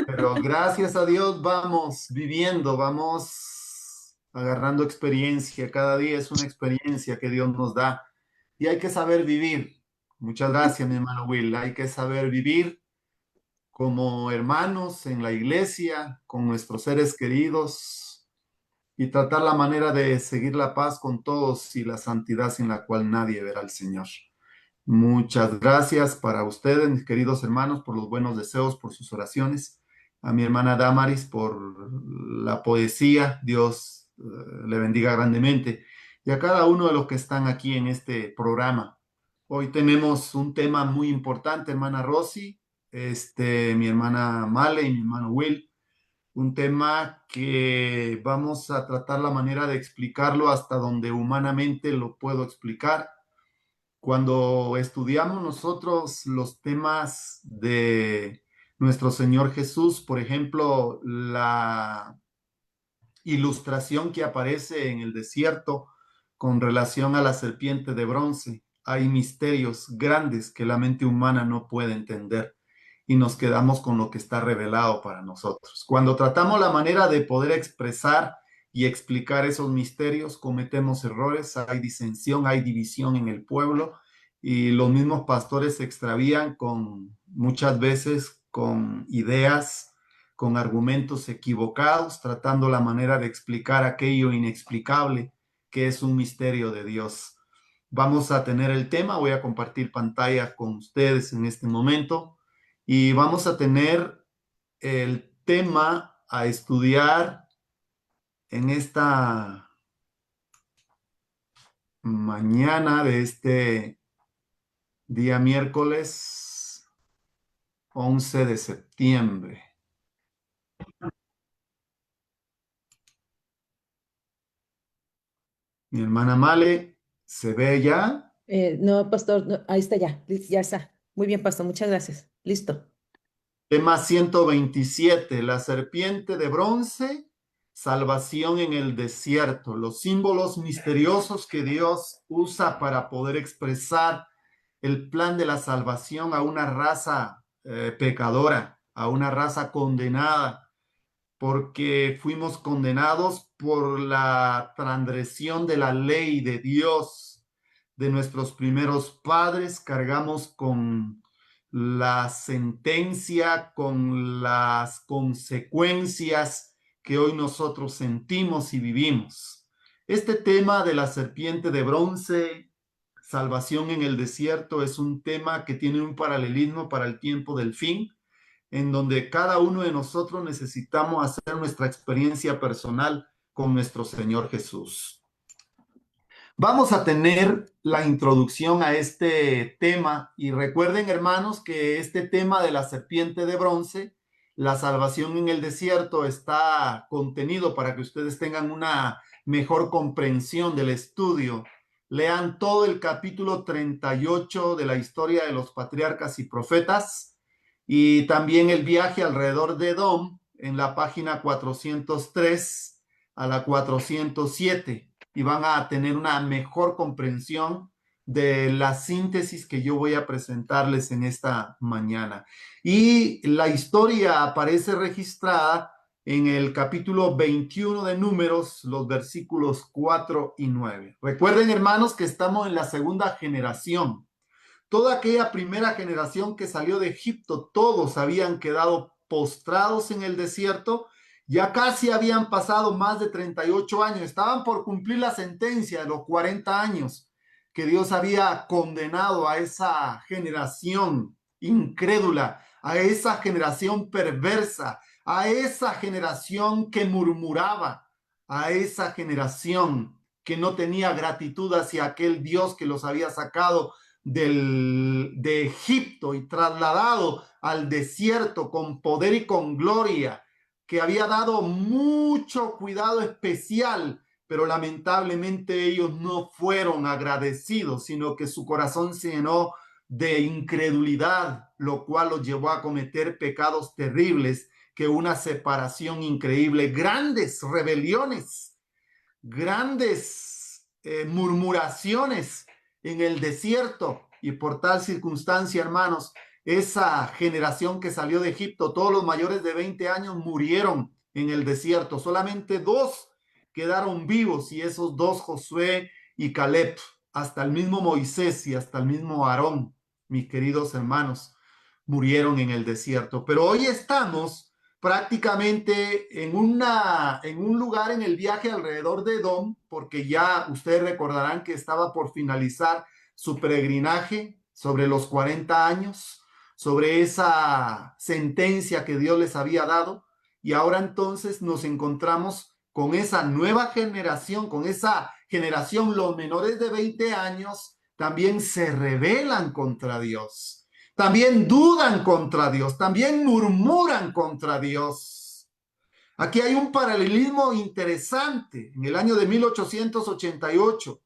Pero gracias a Dios vamos viviendo, vamos agarrando experiencia. Cada día es una experiencia que Dios nos da y hay que saber vivir. Muchas gracias, mi hermano Will. Hay que saber vivir como hermanos en la iglesia, con nuestros seres queridos y tratar la manera de seguir la paz con todos y la santidad sin la cual nadie verá al Señor. Muchas gracias para ustedes, mis queridos hermanos, por los buenos deseos, por sus oraciones. A mi hermana Damaris por la poesía. Dios le bendiga grandemente. Y a cada uno de los que están aquí en este programa. Hoy tenemos un tema muy importante, hermana Rosy, mi hermana Male y mi hermano Will. Un tema que vamos a tratar la manera de explicarlo hasta donde humanamente lo puedo explicar. Cuando estudiamos nosotros los temas de nuestro Señor Jesús, por ejemplo, la ilustración que aparece en el desierto con relación a la serpiente de bronce, hay misterios grandes que la mente humana no puede entender y nos quedamos con lo que está revelado para nosotros. Cuando tratamos la manera de poder expresar y explicar esos misterios, cometemos errores, hay disensión, hay división en el pueblo y los mismos pastores se extravían con muchas veces con ideas, con argumentos equivocados, tratando la manera de explicar aquello inexplicable que es un misterio de Dios. Vamos a tener el tema, voy a compartir pantalla con ustedes en este momento y vamos a tener el tema a estudiar en esta mañana de este día miércoles 11 de septiembre. Mi hermana Male, ¿se ve ya? No, pastor, no, ahí está ya, ya está. Muy bien, pastor, muchas gracias. Listo. Tema 127, la serpiente de bronce, salvación en el desierto, los símbolos misteriosos que Dios usa para poder expresar el plan de la salvación a una raza pecadora, a una raza condenada, porque fuimos condenados por la transgresión de la ley de Dios, de nuestros primeros padres, cargamos con la sentencia, con las consecuencias que hoy nosotros sentimos y vivimos. Este tema de la serpiente de bronce, salvación en el desierto, es un tema que tiene un paralelismo para el tiempo del fin, en donde cada uno de nosotros necesitamos hacer nuestra experiencia personal con nuestro Señor Jesús. Vamos a tener la introducción a este tema y recuerden, hermanos, que este tema de la serpiente de bronce, la salvación en el desierto, está contenido para que ustedes tengan una mejor comprensión del estudio. Lean todo el capítulo 38 de la historia de los patriarcas y profetas y también el viaje alrededor de Edom en la página 403 a la 407 y van a tener una mejor comprensión de la síntesis que yo voy a presentarles en esta mañana. Y la historia aparece registrada en el capítulo 21 de Números, los versículos 4 y 9. Recuerden, hermanos, que estamos en la segunda generación. Toda aquella primera generación que salió de Egipto, todos habían quedado postrados en el desierto. Ya casi habían pasado más de 38 años, estaban por cumplir la sentencia de los 40 años que Dios había condenado a esa generación incrédula, a esa generación perversa, a esa generación que murmuraba, a esa generación que no tenía gratitud hacia aquel Dios que los había sacado de Egipto y trasladado al desierto con poder y con gloria, que había dado mucho cuidado especial, pero lamentablemente ellos no fueron agradecidos, sino que su corazón se llenó de incredulidad, lo cual los llevó a cometer pecados terribles, que una separación increíble, grandes rebeliones, grandes murmuraciones en el desierto. Y por tal circunstancia, hermanos, esa generación que salió de Egipto, todos los mayores de 20 años murieron en el desierto. Solamente dos quedaron vivos y esos dos, Josué y Caleb, hasta el mismo Moisés y hasta el mismo Aarón, mis queridos hermanos, murieron en el desierto. Pero hoy estamos prácticamente en un lugar en el viaje alrededor de Edom, porque ya ustedes recordarán que estaba por finalizar su peregrinaje sobre los 40 años, sobre esa sentencia que Dios les había dado, y ahora entonces nos encontramos con esa nueva generación, con esa generación, los menores de 20 años, también se rebelan contra Dios, también dudan contra Dios, también murmuran contra Dios. Aquí hay un paralelismo interesante. En el año de 1888,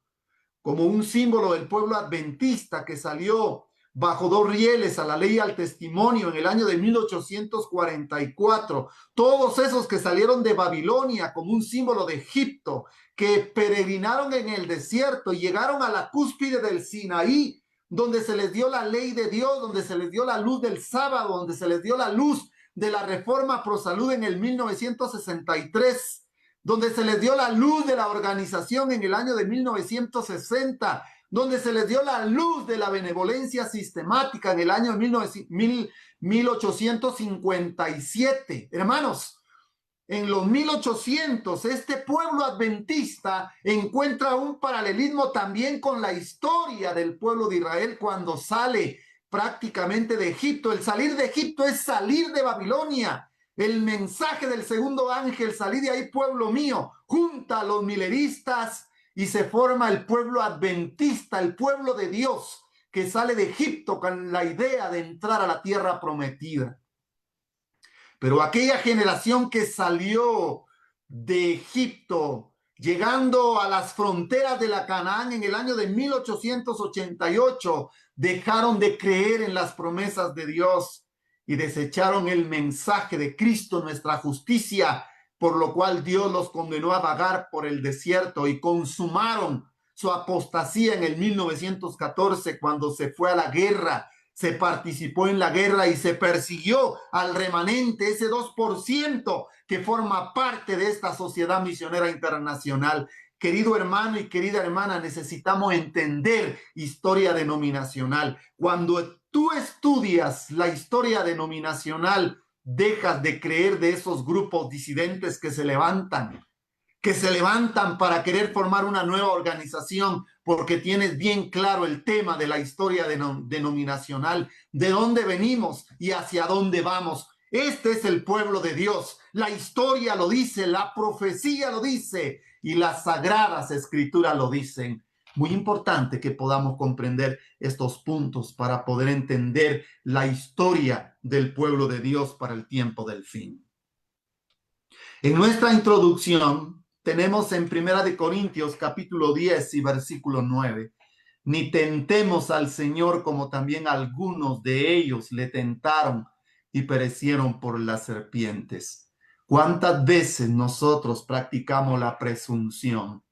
como un símbolo del pueblo adventista que salió bajo dos rieles a la ley y al testimonio en el año de 1844, todos esos que salieron de Babilonia como un símbolo de Egipto, que peregrinaron en el desierto y llegaron a la cúspide del Sinaí, donde se les dio la ley de Dios, donde se les dio la luz del sábado, donde se les dio la luz de la reforma pro salud en el 1963, donde se les dio la luz de la organización en el año de 1960, donde se les dio la luz de la benevolencia sistemática en el año de 1857. Hermanos, en los 1800, este pueblo adventista encuentra un paralelismo también con la historia del pueblo de Israel cuando sale prácticamente de Egipto. El salir de Egipto es salir de Babilonia. El mensaje del segundo ángel, salid de ahí, pueblo mío, junta a los mileristas y se forma el pueblo adventista, el pueblo de Dios, que sale de Egipto con la idea de entrar a la tierra prometida. Pero aquella generación que salió de Egipto, llegando a las fronteras de la Canaán en el año de 1888, dejaron de creer en las promesas de Dios y desecharon el mensaje de Cristo, nuestra justicia, por lo cual Dios los condenó a vagar por el desierto y consumaron su apostasía en el 1914 cuando se fue a la guerra. Se participó en la guerra y se persiguió al remanente, ese 2% que forma parte de esta sociedad misionera internacional. Querido hermano y querida hermana, necesitamos entender historia denominacional. Cuando tú estudias la historia denominacional, dejas de creer de esos grupos disidentes que se levantan para querer formar una nueva organización porque tienes bien claro el tema de la historia denominacional, de dónde venimos y hacia dónde vamos. Este es el pueblo de Dios. La historia lo dice, la profecía lo dice y las sagradas escrituras lo dicen. Muy importante que podamos comprender estos puntos para poder entender la historia del pueblo de Dios para el tiempo del fin. En nuestra introducción tenemos en Primera de Corintios capítulo 10 y versículo 9. Ni tentemos al Señor como también algunos de ellos le tentaron y perecieron por las serpientes. ¿Cuántas veces nosotros practicamos la presunción?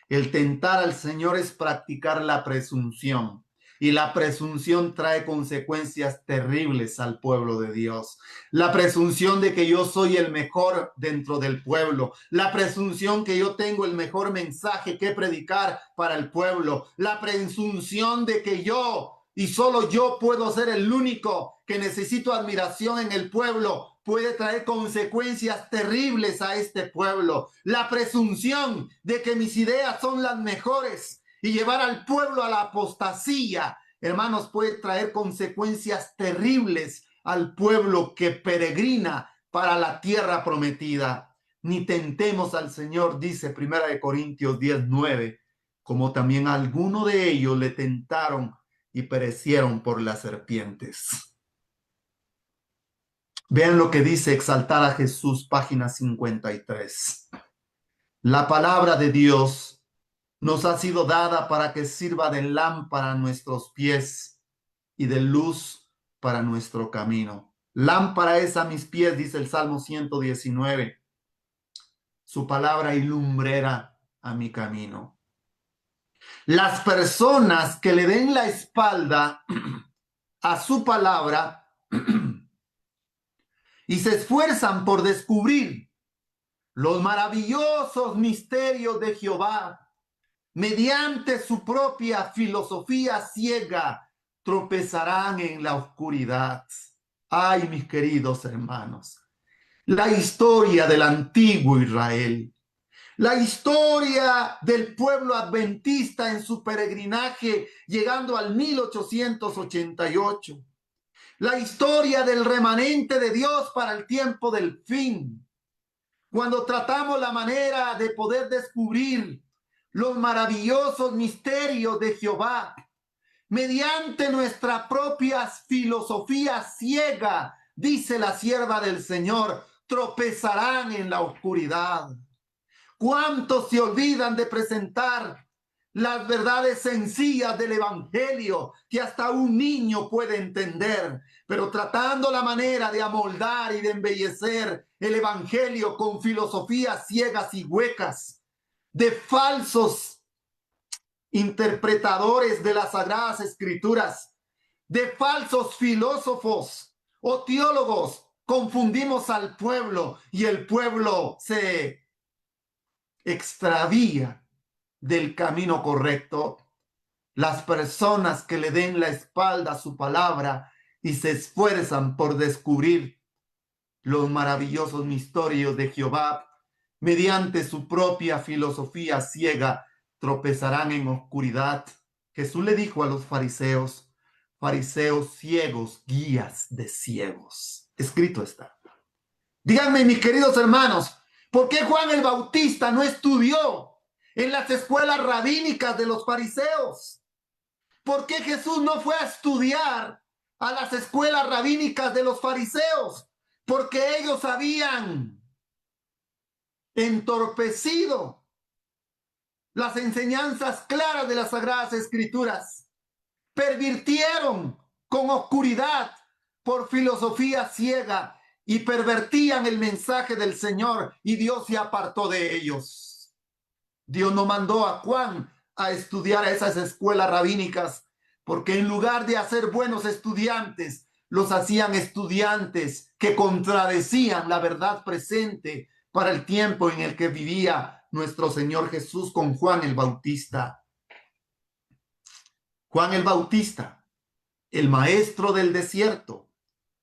El tentar al Señor es practicar la presunción. Y la presunción trae consecuencias terribles al pueblo de Dios. La presunción de que yo soy el mejor dentro del pueblo. La presunción que yo tengo el mejor mensaje que predicar para el pueblo. La presunción de que yo y solo yo puedo ser el único que necesito admiración en el pueblo. Puede traer consecuencias terribles a este pueblo. La presunción de que mis ideas son las mejores y llevar al pueblo a la apostasía, hermanos, puede traer consecuencias terribles al pueblo que peregrina para la tierra prometida. Ni tentemos al Señor, dice Primera de Corintios 10:9, como también algunos de ellos le tentaron y perecieron por las serpientes. Vean lo que dice Exaltar a Jesús, página 53. La palabra de Dios nos ha sido dada para que sirva de lámpara a nuestros pies y de luz para nuestro camino. Lámpara es a mis pies, dice el Salmo 119. Su palabra y lumbrera a mi camino. Las personas que le den la espalda a su palabra y se esfuerzan por descubrir los maravillosos misterios de Jehová. Mediante su propia filosofía ciega, tropezarán en la oscuridad. Ay, mis queridos hermanos, la historia del antiguo Israel, la historia del pueblo adventista en su peregrinaje llegando al 1888, la historia del remanente de Dios para el tiempo del fin, cuando tratamos la manera de poder descubrir los maravillosos misterios de Jehová mediante nuestra propia filosofía ciega, dice la sierva del Señor, tropezarán en la oscuridad. ¿Cuántos se olvidan de presentar las verdades sencillas del evangelio que hasta un niño puede entender, pero tratando la manera de amoldar y de embellecer el evangelio con filosofías ciegas y huecas, de falsos interpretadores de las sagradas escrituras, de falsos filósofos o teólogos? Confundimos al pueblo y el pueblo se extravía del camino correcto. Las personas que le den la espalda a su palabra y se esfuerzan por descubrir los maravillosos misterios de Jehová mediante su propia filosofía ciega, tropezarán en oscuridad. Jesús le dijo a los fariseos, fariseos ciegos, guías de ciegos. Escrito está. Díganme, mis queridos hermanos, ¿por qué Juan el Bautista no estudió en las escuelas rabínicas de los fariseos? ¿Por qué Jesús no fue a estudiar a las escuelas rabínicas de los fariseos? Porque ellos habían entorpecido las enseñanzas claras de las Sagradas Escrituras. Pervirtieron con oscuridad por filosofía ciega y pervertían el mensaje del Señor y Dios se apartó de ellos. Dios no mandó a Juan a estudiar a esas escuelas rabínicas porque en lugar de hacer buenos estudiantes, los hacían estudiantes que contradecían la verdad presente para el tiempo en el que vivía nuestro Señor Jesús con Juan el Bautista. Juan el Bautista, el maestro del desierto,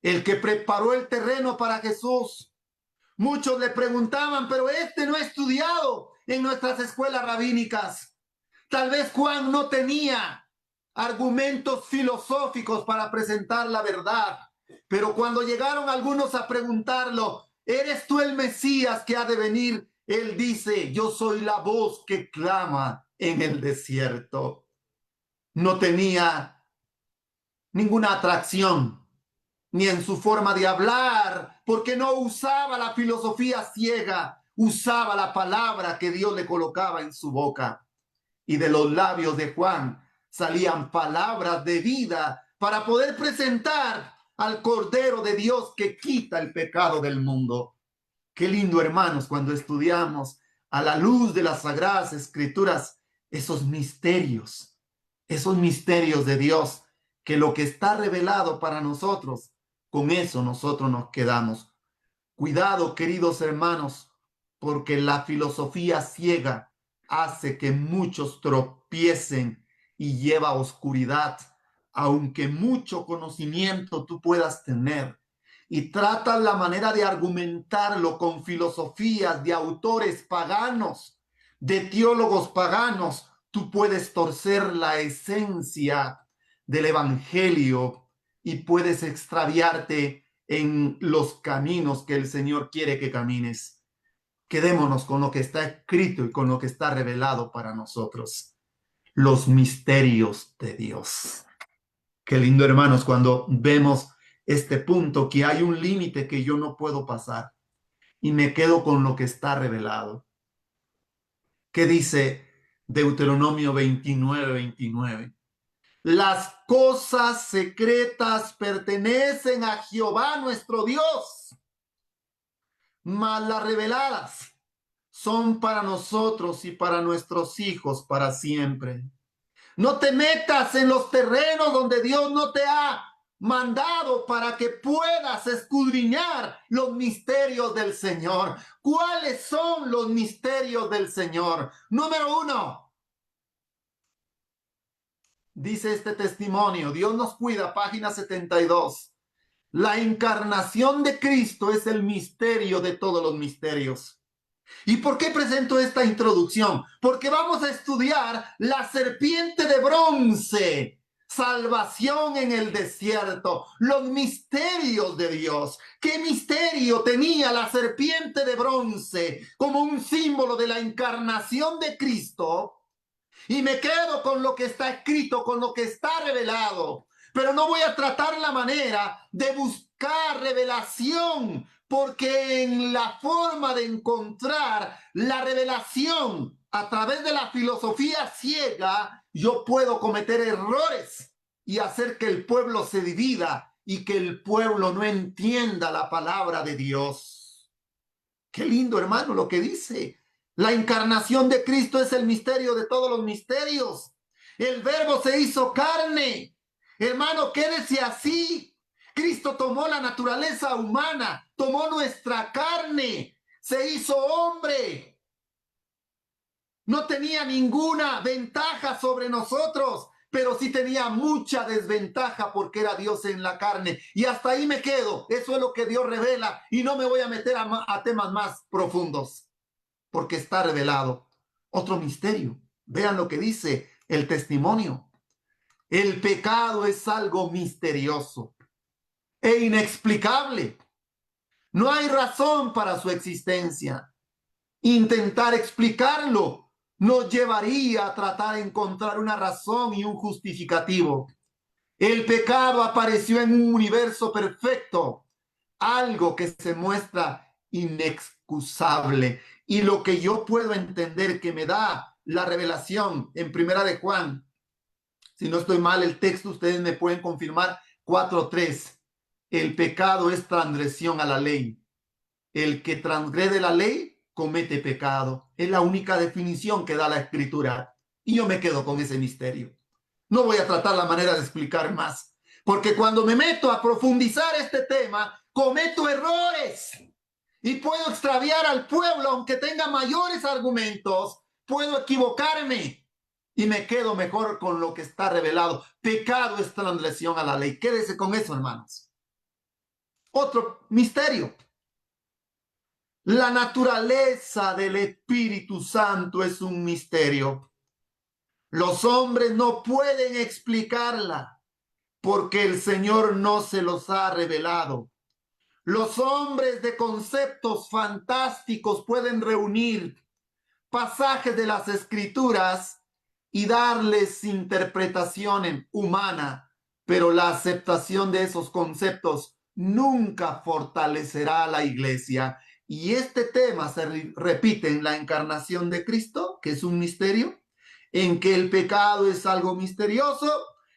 el que preparó el terreno para Jesús. Muchos le preguntaban, pero este no ha estudiado en nuestras escuelas rabínicas. Tal vez Juan no tenía argumentos filosóficos para presentar la verdad, pero cuando llegaron algunos a preguntarlo, ¿eres tú el Mesías que ha de venir? Él dice, yo soy la voz que clama en el desierto. No tenía ninguna atracción, ni en su forma de hablar, porque no usaba la filosofía ciega, usaba la palabra que Dios le colocaba en su boca. Y de los labios de Juan salían palabras de vida para poder presentar al Cordero de Dios que quita el pecado del mundo. Qué lindo, hermanos, cuando estudiamos a la luz de las Sagradas Escrituras esos misterios de Dios, que lo que está revelado para nosotros, con eso nosotros nos quedamos. Cuidado, queridos hermanos, porque la filosofía ciega hace que muchos tropiecen y lleva a oscuridad, aunque mucho conocimiento tú puedas tener. Y tratas la manera de argumentarlo con filosofías de autores paganos, de teólogos paganos, tú puedes torcer la esencia del evangelio y puedes extraviarte en los caminos que el Señor quiere que camines. Quedémonos con lo que está escrito y con lo que está revelado para nosotros. Los misterios de Dios. Qué lindo, hermanos, cuando vemos este punto, que hay un límite que yo no puedo pasar y me quedo con lo que está revelado. ¿Qué dice Deuteronomio 29:29? Las cosas secretas pertenecen a Jehová nuestro Dios, mas las reveladas son para nosotros y para nuestros hijos para siempre. No te metas en los terrenos donde Dios no te ha mandado para que puedas escudriñar los misterios del Señor. ¿Cuáles son los misterios del Señor? Número 1, dice este testimonio, Dios nos cuida, página 72. La encarnación de Cristo es el misterio de todos los misterios. ¿Y por qué presento esta introducción? Porque vamos a estudiar la serpiente de bronce, salvación en el desierto, los misterios de Dios. ¿Qué misterio tenía la serpiente de bronce como un símbolo de la encarnación de Cristo? Y me quedo con lo que está escrito, con lo que está revelado. Pero no voy a tratar la manera de buscar revelación, porque en la forma de encontrar la revelación a través de la filosofía ciega, yo puedo cometer errores y hacer que el pueblo se divida y que el pueblo no entienda la palabra de Dios. Qué lindo, hermano, lo que dice. La encarnación de Cristo es el misterio de todos los misterios. El verbo se hizo carne. Hermano, quédese así. Cristo tomó la naturaleza humana, tomó nuestra carne, se hizo hombre. No tenía ninguna ventaja sobre nosotros, pero sí tenía mucha desventaja porque era Dios en la carne. Y hasta ahí me quedo. Eso es lo que Dios revela y no me voy a meter a temas más profundos porque está revelado. Otro misterio. Vean lo que dice el testimonio. El pecado es algo misterioso e inexplicable. No hay razón para su existencia. Intentar explicarlo nos llevaría a tratar de encontrar una razón y un justificativo. El pecado apareció en un universo perfecto, algo que se muestra inexcusable. Y lo que yo puedo entender que me da la revelación en Primera de Juan, si no estoy mal el texto, ustedes me pueden confirmar, 4:3. El pecado es transgresión a la ley. El que transgrede la ley comete pecado. Es la única definición que da la escritura. Y yo me quedo con ese misterio. No voy a tratar la manera de explicar más, porque cuando me meto a profundizar este tema, cometo errores y puedo extraviar al pueblo, aunque tenga mayores argumentos, puedo equivocarme y me quedo mejor con lo que está revelado. Pecado es transgresión a la ley. Quédese con eso, hermanos. Otro misterio. La naturaleza del Espíritu Santo es un misterio. Los hombres no pueden explicarla porque el Señor no se los ha revelado. Los hombres de conceptos fantásticos pueden reunir pasajes de las Escrituras y darles interpretación humana, pero la aceptación de esos conceptos nunca fortalecerá a la iglesia. Y este tema se repite en la encarnación de Cristo, que es un misterio, en que el pecado es algo misterioso,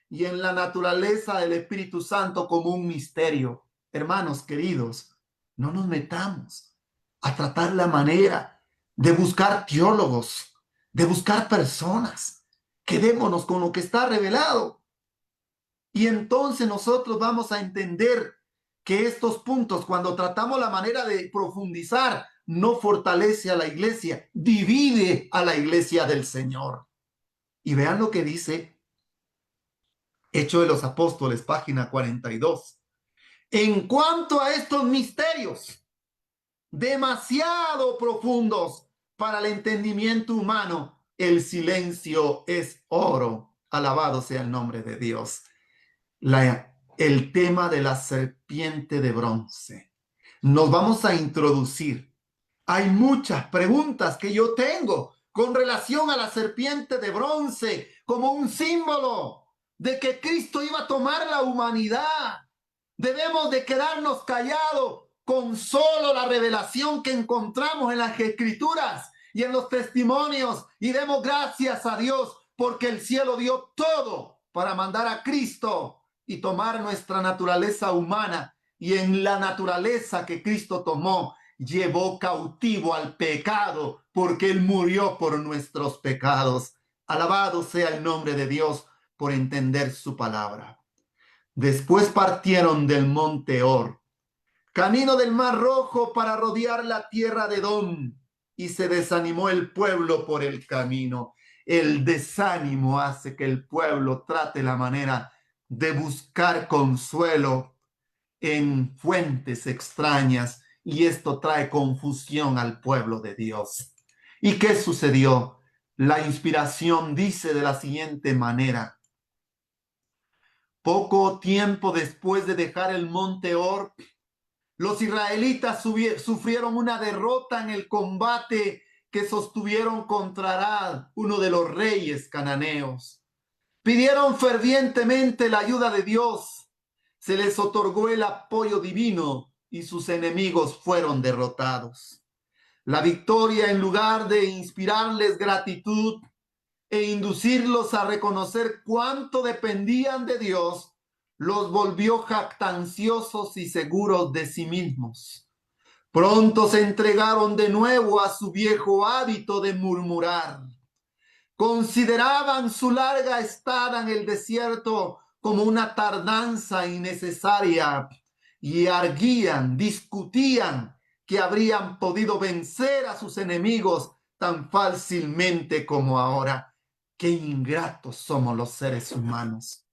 y en la naturaleza del Espíritu Santo como un misterio. Hermanos queridos, no nos metamos a tratar la manera de buscar teólogos, de buscar personas. Quedémonos con lo que está revelado. Y entonces nosotros vamos a entender que estos puntos, cuando tratamos la manera de profundizar, no fortalece a la iglesia, divide a la iglesia del Señor. Y vean lo que dice Hechos de los Apóstoles, página 42. En cuanto a estos misterios, demasiado profundos para el entendimiento humano, el silencio es oro. Alabado sea el nombre de Dios. El tema de la serpiente de bronce. Nos vamos a introducir. Hay muchas preguntas que yo tengo con relación a la serpiente de bronce como un símbolo de que Cristo iba a tomar la humanidad. Debemos de quedarnos callados con solo la revelación que encontramos en las Escrituras y en los testimonios, y demos gracias a Dios porque el cielo dio todo para mandar a Cristo y tomar nuestra naturaleza humana, y en la naturaleza que Cristo tomó llevó cautivo al pecado porque Él murió por nuestros pecados. Alabado sea el nombre de Dios por entender su palabra. Después partieron del monte Hor, camino del Mar Rojo para rodear la tierra de Edom, y se desanimó el pueblo por el camino. El desánimo hace que el pueblo trate la manera de buscar consuelo en fuentes extrañas, y esto trae confusión al pueblo de Dios. ¿Y qué sucedió? La inspiración dice de la siguiente manera: poco tiempo después de dejar el monte Hor, los israelitas sufrieron una derrota en el combate que sostuvieron contra Arad, uno de los reyes cananeos. Pidieron fervientemente la ayuda de Dios. Se les otorgó el apoyo divino y sus enemigos fueron derrotados. La victoria, en lugar de inspirarles gratitud e inducirlos a reconocer cuánto dependían de Dios, los volvió jactanciosos y seguros de sí mismos. Pronto se entregaron de nuevo a su viejo hábito de murmurar. Consideraban su larga estada en el desierto como una tardanza innecesaria y arguían, discutían que habrían podido vencer a sus enemigos tan fácilmente como ahora. Qué ingratos somos los seres humanos.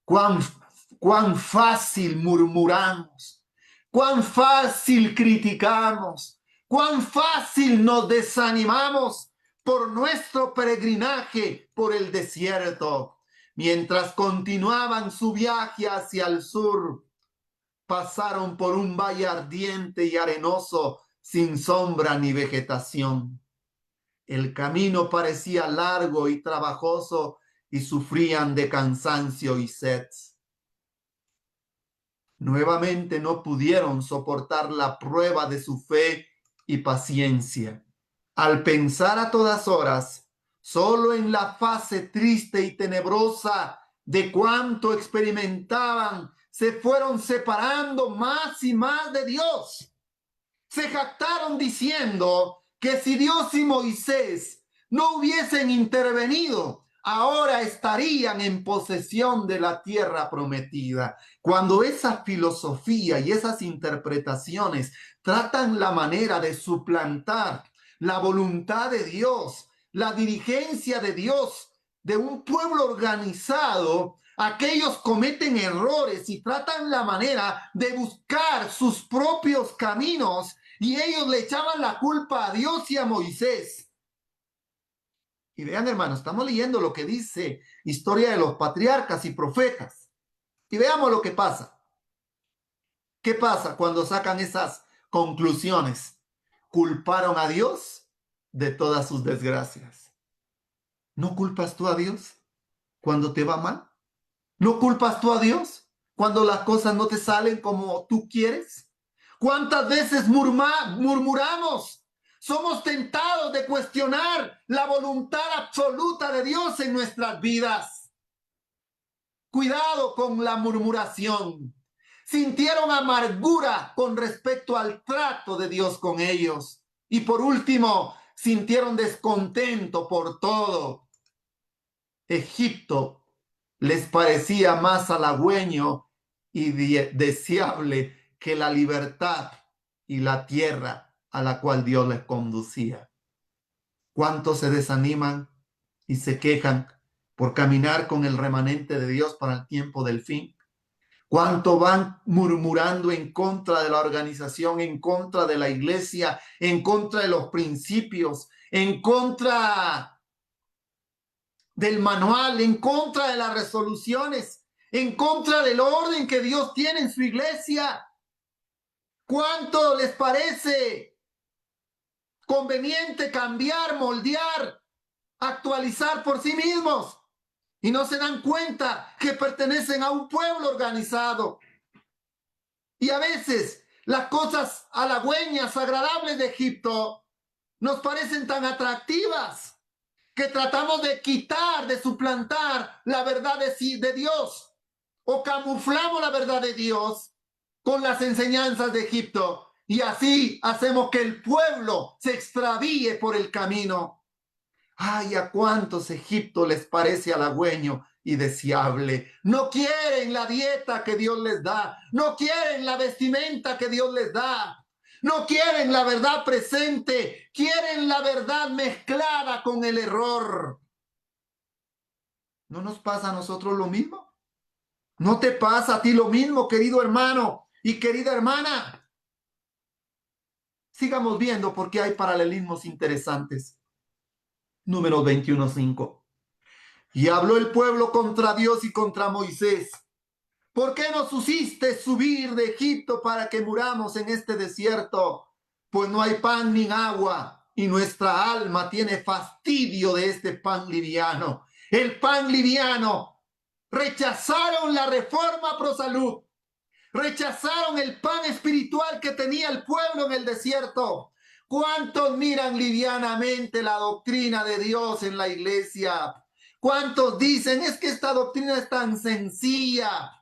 Cuán fácil murmuramos, cuán fácil criticamos, cuán fácil nos desanimamos por nuestro peregrinaje por el desierto. Mientras continuaban su viaje hacia el sur, pasaron por un valle ardiente y arenoso sin sombra ni vegetación. El camino parecía largo y trabajoso y sufrían de cansancio y sed. Nuevamente no pudieron soportar la prueba de su fe y paciencia. Al pensar a todas horas solo en la fase triste y tenebrosa de cuanto experimentaban, se fueron separando más y más de Dios. Se jactaron diciendo que si Dios y Moisés no hubiesen intervenido, ahora estarían en posesión de la tierra prometida. Cuando esa filosofía y esas interpretaciones tratan la manera de suplantar la voluntad de Dios, la dirigencia de Dios, de un pueblo organizado, aquellos cometen errores y tratan la manera de buscar sus propios caminos, y ellos le echaban la culpa a Dios y a Moisés. Y vean, hermanos, estamos leyendo lo que dice Historia de los Patriarcas y Profetas. Y veamos lo que pasa. ¿Qué pasa cuando sacan esas conclusiones? Culparon a Dios de todas sus desgracias. ¿No culpas tú a Dios cuando te va mal? ¿No culpas tú a Dios cuando las cosas no te salen como tú quieres? ¿Cuántas veces murmuramos? Somos tentados de cuestionar la voluntad absoluta de Dios en nuestras vidas. Cuidado con la murmuración. Sintieron amargura con respecto al trato de Dios con ellos. Y por último, sintieron descontento por todo. Egipto les parecía más halagüeño y deseable que la libertad y la tierra a la cual Dios les conducía. ¿Cuántos se desaniman y se quejan por caminar con el remanente de Dios para el tiempo del fin? ¿Cuánto van murmurando en contra de la organización, en contra de la iglesia, en contra de los principios, en contra del manual, en contra de las resoluciones, en contra del orden que Dios tiene en su iglesia? ¿Cuánto les parece conveniente cambiar, moldear, actualizar por sí mismos? Y no se dan cuenta que pertenecen a un pueblo organizado. Y a veces las cosas halagüeñas, agradables de Egipto, nos parecen tan atractivas que tratamos de quitar, de suplantar la verdad de Dios, o camuflamos la verdad de Dios con las enseñanzas de Egipto, y así hacemos que el pueblo se extravíe por el camino. Ay, a cuántos Egipto les parece halagüeño y deseable. No quieren la dieta que Dios les da. No quieren la vestimenta que Dios les da. No quieren la verdad presente. Quieren la verdad mezclada con el error. ¿No nos pasa a nosotros lo mismo? ¿No te pasa a ti lo mismo, querido hermano y querida hermana? Sigamos viendo porque hay paralelismos interesantes. Número 21:5. Y habló el pueblo contra Dios y contra Moisés. ¿Por qué nos hiciste subir de Egipto para que muramos en este desierto? Pues no hay pan ni agua, y nuestra alma tiene fastidio de este pan liviano. El pan liviano. Rechazaron la reforma pro salud. Rechazaron el pan espiritual que tenía el pueblo en el desierto. ¿Cuántos miran livianamente la doctrina de Dios en la iglesia? ¿Cuántos dicen, es que esta doctrina es tan sencilla,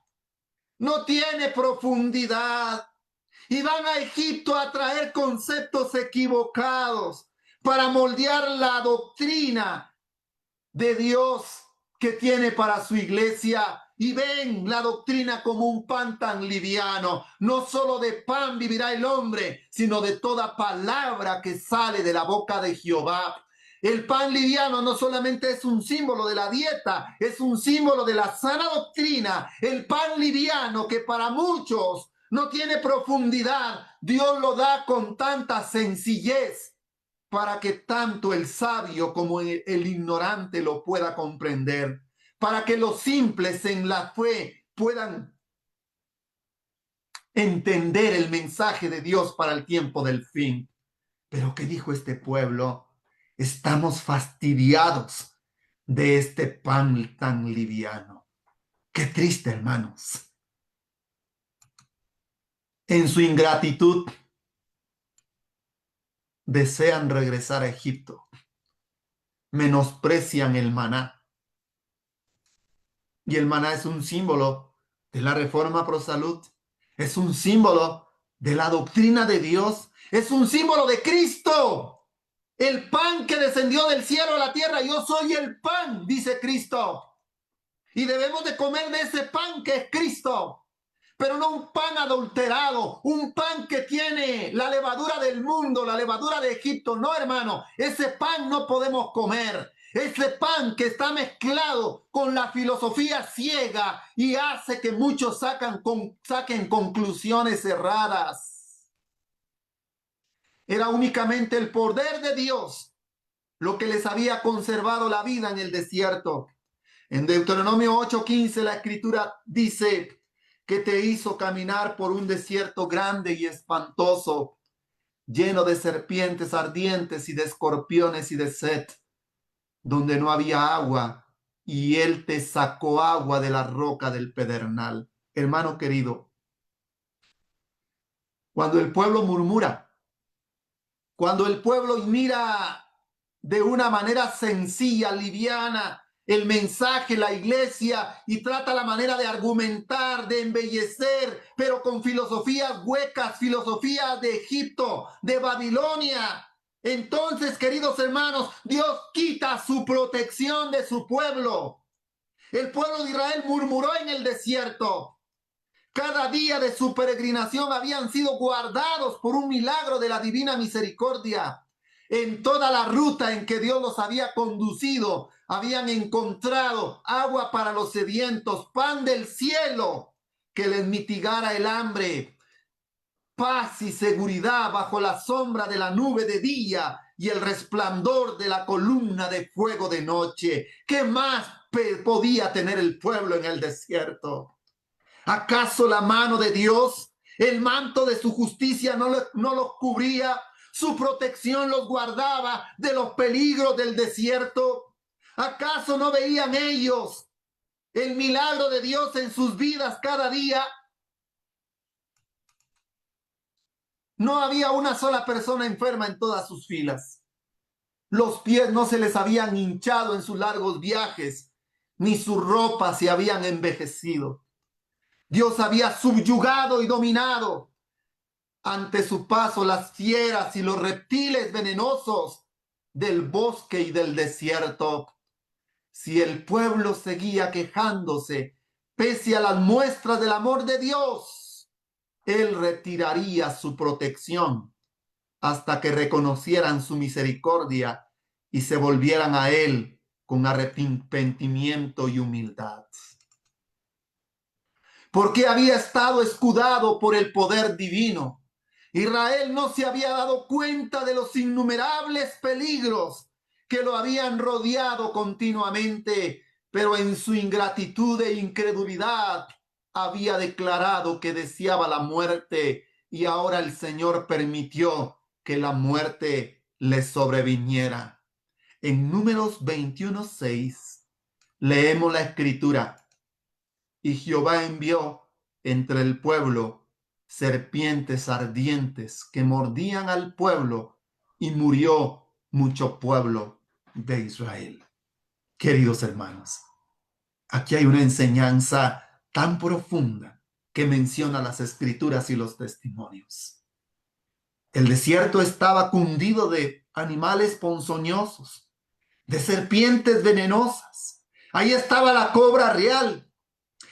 no tiene profundidad? Y van a Egipto a traer conceptos equivocados para moldear la doctrina de Dios que tiene para su iglesia, y ven la doctrina como un pan tan liviano. No solo de pan vivirá el hombre, sino de toda palabra que sale de la boca de Jehová. El pan liviano no solamente es un símbolo de la dieta, es un símbolo de la sana doctrina. El pan liviano, que para muchos no tiene profundidad, Dios lo da con tanta sencillez para que tanto el sabio como el ignorante lo pueda comprender, para que los simples en la fe puedan entender el mensaje de Dios para el tiempo del fin. Pero ¿qué dijo este pueblo? Estamos fastidiados de este pan tan liviano. Qué triste, hermanos. En su ingratitud desean regresar a Egipto. Menosprecian el maná. Y el maná es un símbolo de la reforma pro salud. Es un símbolo de la doctrina de Dios. Es un símbolo de Cristo. El pan que descendió del cielo a la tierra. Yo soy el pan, dice Cristo. Y debemos de comer de ese pan que es Cristo. Pero no un pan adulterado, un pan que tiene la levadura del mundo, la levadura de Egipto. No, hermano, ese pan no podemos comer. Ese pan que está mezclado con la filosofía ciega y hace que muchos saquen conclusiones erradas. Era únicamente el poder de Dios lo que les había conservado la vida en el desierto. En Deuteronomio 8:15 la escritura dice que te hizo caminar por un desierto grande y espantoso, lleno de serpientes ardientes y de escorpiones y de sed, donde no había agua, y él te sacó agua de la roca del pedernal. Hermano querido, cuando el pueblo murmura, cuando el pueblo mira de una manera sencilla, liviana, el mensaje, la iglesia, y trata la manera de argumentar, de embellecer, pero con filosofías huecas, filosofías de Egipto, de Babilonia. Entonces, queridos hermanos, Dios quita su protección de su pueblo. El pueblo de Israel murmuró en el desierto. Cada día de su peregrinación habían sido guardados por un milagro de la divina misericordia. En toda la ruta en que Dios los había conducido, habían encontrado agua para los sedientos, pan del cielo que les mitigara el hambre, paz y seguridad bajo la sombra de la nube de día y el resplandor de la columna de fuego de noche. ¿Qué más podía tener el pueblo en el desierto? ¿Acaso la mano de Dios, el manto de su justicia no los cubría? ¿Su protección los guardaba de los peligros del desierto? ¿Acaso no veían ellos el milagro de Dios en sus vidas cada día? No había una sola persona enferma en todas sus filas. Los pies no se les habían hinchado en sus largos viajes, ni sus ropas se habían envejecido. Dios había subyugado y dominado ante su paso las fieras y los reptiles venenosos del bosque y del desierto. si el pueblo seguía quejándose, pese a las muestras del amor de Dios, Él retiraría su protección hasta que reconocieran su misericordia y se volvieran a Él con arrepentimiento y humildad. Porque había estado escudado por el poder divino. Israel no se había dado cuenta de los innumerables peligros que lo habían rodeado continuamente, pero en su ingratitud e incredulidad había declarado que deseaba la muerte y ahora el Señor permitió que la muerte le sobreviniera. En Números 21:6 leemos la escritura: y Jehová envió entre el pueblo serpientes ardientes que mordían al pueblo, y murió mucho pueblo de Israel. Queridos hermanos, aquí hay una enseñanza tan profunda que menciona las escrituras y los testimonios. El desierto estaba cundido de animales ponzoñosos, de serpientes venenosas. Ahí estaba la cobra real.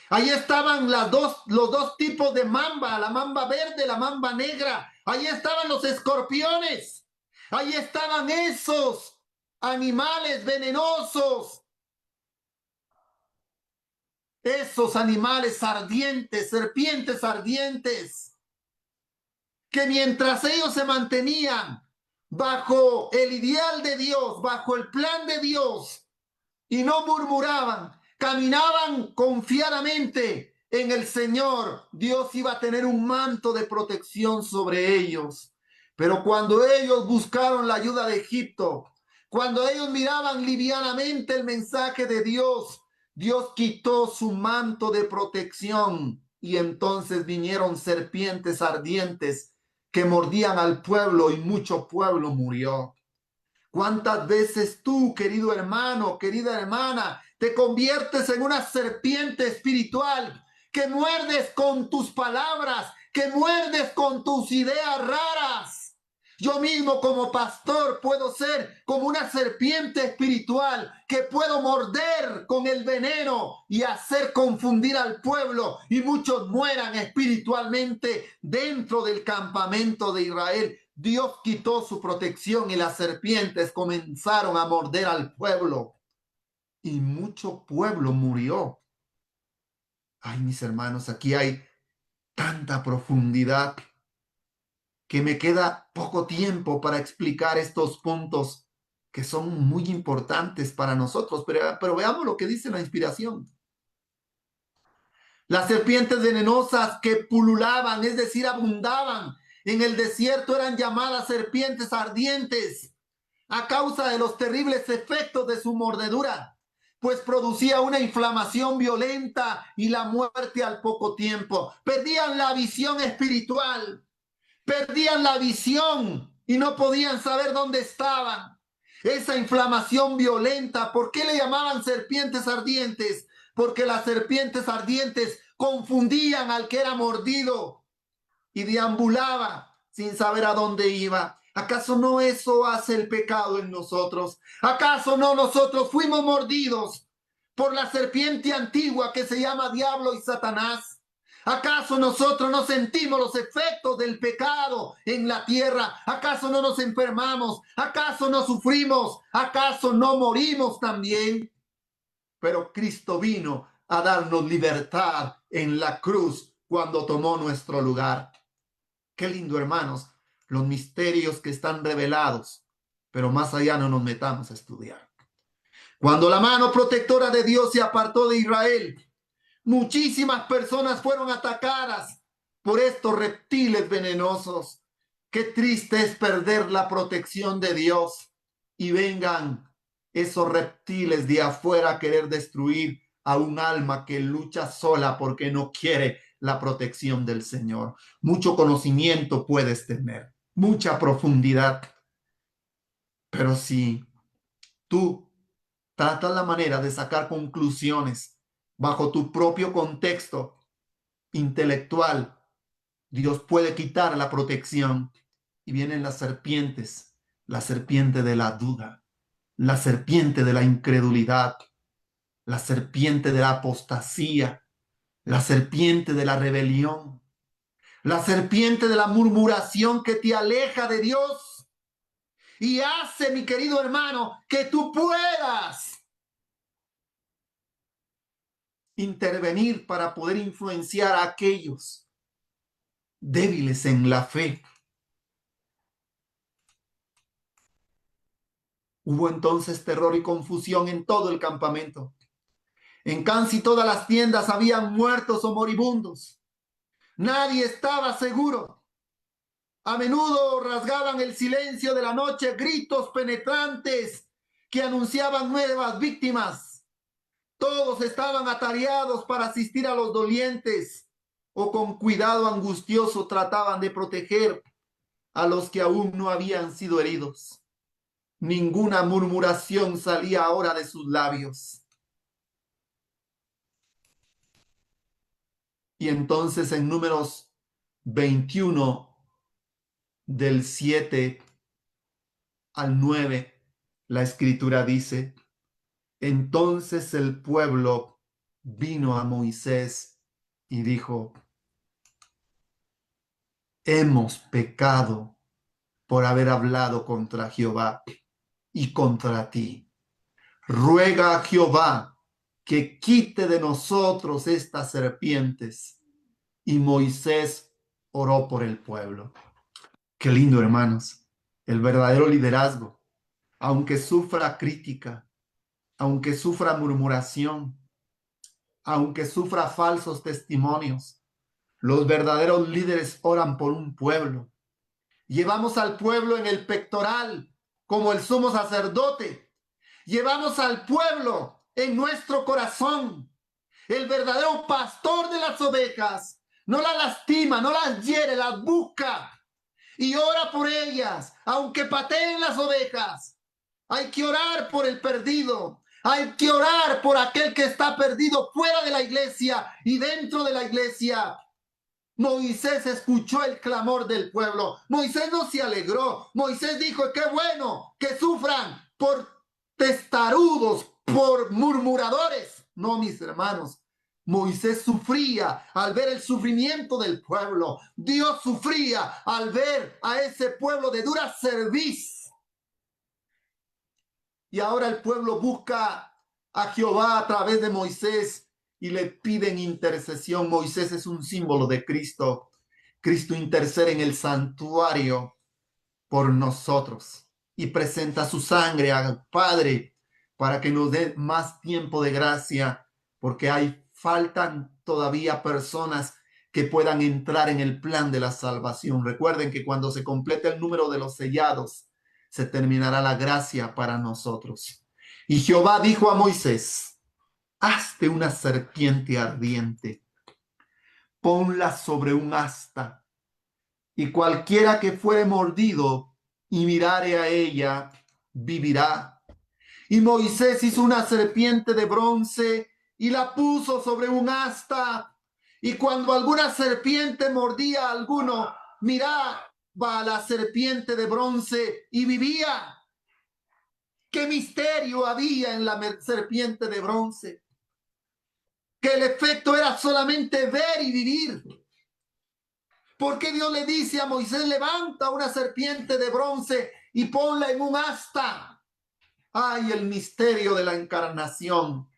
Ahí estaban los dos tipos de mamba, la mamba verde, la mamba negra. Ahí estaban los escorpiones. Ahí estaban esos animales venenosos. Esos animales ardientes, serpientes ardientes, que mientras ellos se mantenían bajo el ideal de Dios, bajo el plan de Dios, y no murmuraban, caminaban confiadamente en el Señor, Dios iba a tener un manto de protección sobre ellos. Pero cuando ellos buscaron la ayuda de Egipto, cuando ellos miraban livianamente el mensaje de Dios, Dios quitó su manto de protección y entonces vinieron serpientes ardientes que mordían al pueblo y mucho pueblo murió. ¿Cuántas veces tú, querido hermano, querida hermana, te conviertes en una serpiente espiritual que muerdes con tus palabras, que muerdes con tus ideas raras? Yo mismo como pastor puedo ser como una serpiente espiritual que puedo morder con el veneno y hacer confundir al pueblo y muchos mueran espiritualmente dentro del campamento de Israel. Dios quitó su protección y las serpientes comenzaron a morder al pueblo y mucho pueblo murió. Ay, mis hermanos, aquí hay tanta profundidad que me queda poco tiempo para explicar estos puntos que son muy importantes para nosotros, pero veamos lo que dice la inspiración. Las serpientes venenosas que pululaban, es decir, abundaban en el desierto, eran llamadas serpientes ardientes a causa de los terribles efectos de su mordedura, pues producía una inflamación violenta y la muerte al poco tiempo. Perdían la visión espiritual, perdían la visión y no podían saber dónde estaban. Esa inflamación violenta, ¿por qué le llamaban serpientes ardientes? Porque las serpientes ardientes confundían al que era mordido y deambulaba sin saber a dónde iba. ¿Acaso no eso hace el pecado en nosotros? ¿Acaso no nosotros fuimos mordidos por la serpiente antigua que se llama Diablo y Satanás? ¿Acaso nosotros no sentimos los efectos del pecado en la tierra? ¿Acaso no nos enfermamos? ¿Acaso no sufrimos? ¿Acaso no morimos también? Pero Cristo vino a darnos libertad en la cruz cuando tomó nuestro lugar. Qué lindo, hermanos, los misterios que están revelados, pero más allá no nos metamos a estudiar. Cuando la mano protectora de Dios se apartó de Israel, muchísimas personas fueron atacadas por estos reptiles venenosos. Qué triste es perder la protección de Dios y vengan esos reptiles de afuera a querer destruir a un alma que lucha sola porque no quiere la protección del Señor. Mucho conocimiento puedes tener, mucha profundidad, pero si tú tratas la manera de sacar conclusiones bajo tu propio contexto intelectual, Dios puede quitar la protección y vienen las serpientes, la serpiente de la duda, la serpiente de la incredulidad, la serpiente de la apostasía, la serpiente de la rebelión, la serpiente de la murmuración que te aleja de Dios y hace, mi querido hermano, que tú puedas intervenir para poder influenciar a aquellos débiles en la fe. Hubo entonces terror y confusión en todo el campamento. En casi todas las tiendas habían muertos o moribundos. Nadie estaba seguro. A menudo rasgaban el silencio de la noche gritos penetrantes que anunciaban nuevas víctimas. Todos estaban atareados para asistir a los dolientes o con cuidado angustioso trataban de proteger a los que aún no habían sido heridos. Ninguna murmuración salía ahora de sus labios. Y entonces en Números 21, del 7 al 9, la escritura dice: entonces el pueblo vino a Moisés y dijo: hemos pecado por haber hablado contra Jehová y contra ti. Ruega a Jehová que quite de nosotros estas serpientes. Y Moisés oró por el pueblo. Qué lindo, hermanos. El verdadero liderazgo, aunque sufra crítica, aunque sufra murmuración, aunque sufra falsos testimonios, los verdaderos líderes oran por un pueblo. Llevamos al pueblo en el pectoral como el sumo sacerdote. Llevamos al pueblo en nuestro corazón. El verdadero pastor de las ovejas no las lastima, no las hiere, las busca y ora por ellas, aunque pateen las ovejas. Hay que orar por el perdido. Hay que orar por aquel que está perdido fuera de la iglesia y dentro de la iglesia. Moisés escuchó el clamor del pueblo. Moisés no se alegró. Moisés dijo: qué bueno que sufran por testarudos, por murmuradores. No, mis hermanos. Moisés sufría al ver el sufrimiento del pueblo. Dios sufría al ver a ese pueblo de dura cerviz. Y ahora el pueblo busca a Jehová a través de Moisés y le piden intercesión. Moisés es un símbolo de Cristo. Cristo intercede en el santuario por nosotros y presenta su sangre al Padre para que nos dé más tiempo de gracia, porque faltan todavía personas que puedan entrar en el plan de la salvación. Recuerden que cuando se complete el número de los sellados, se terminará la gracia para nosotros. Y Jehová dijo a Moisés: hazte una serpiente ardiente, ponla sobre un asta, y cualquiera que fuere mordido y mirare a ella, vivirá. Y Moisés hizo una serpiente de bronce y la puso sobre un asta. Y cuando alguna serpiente mordía a alguno, miraba a la serpiente de bronce y vivía. ¿Qué misterio había en la serpiente de bronce? Que el efecto era solamente ver y vivir. ¿Por qué Dios le dice a Moisés: levanta una serpiente de bronce y ponla en un asta? Ay, el misterio de la encarnación,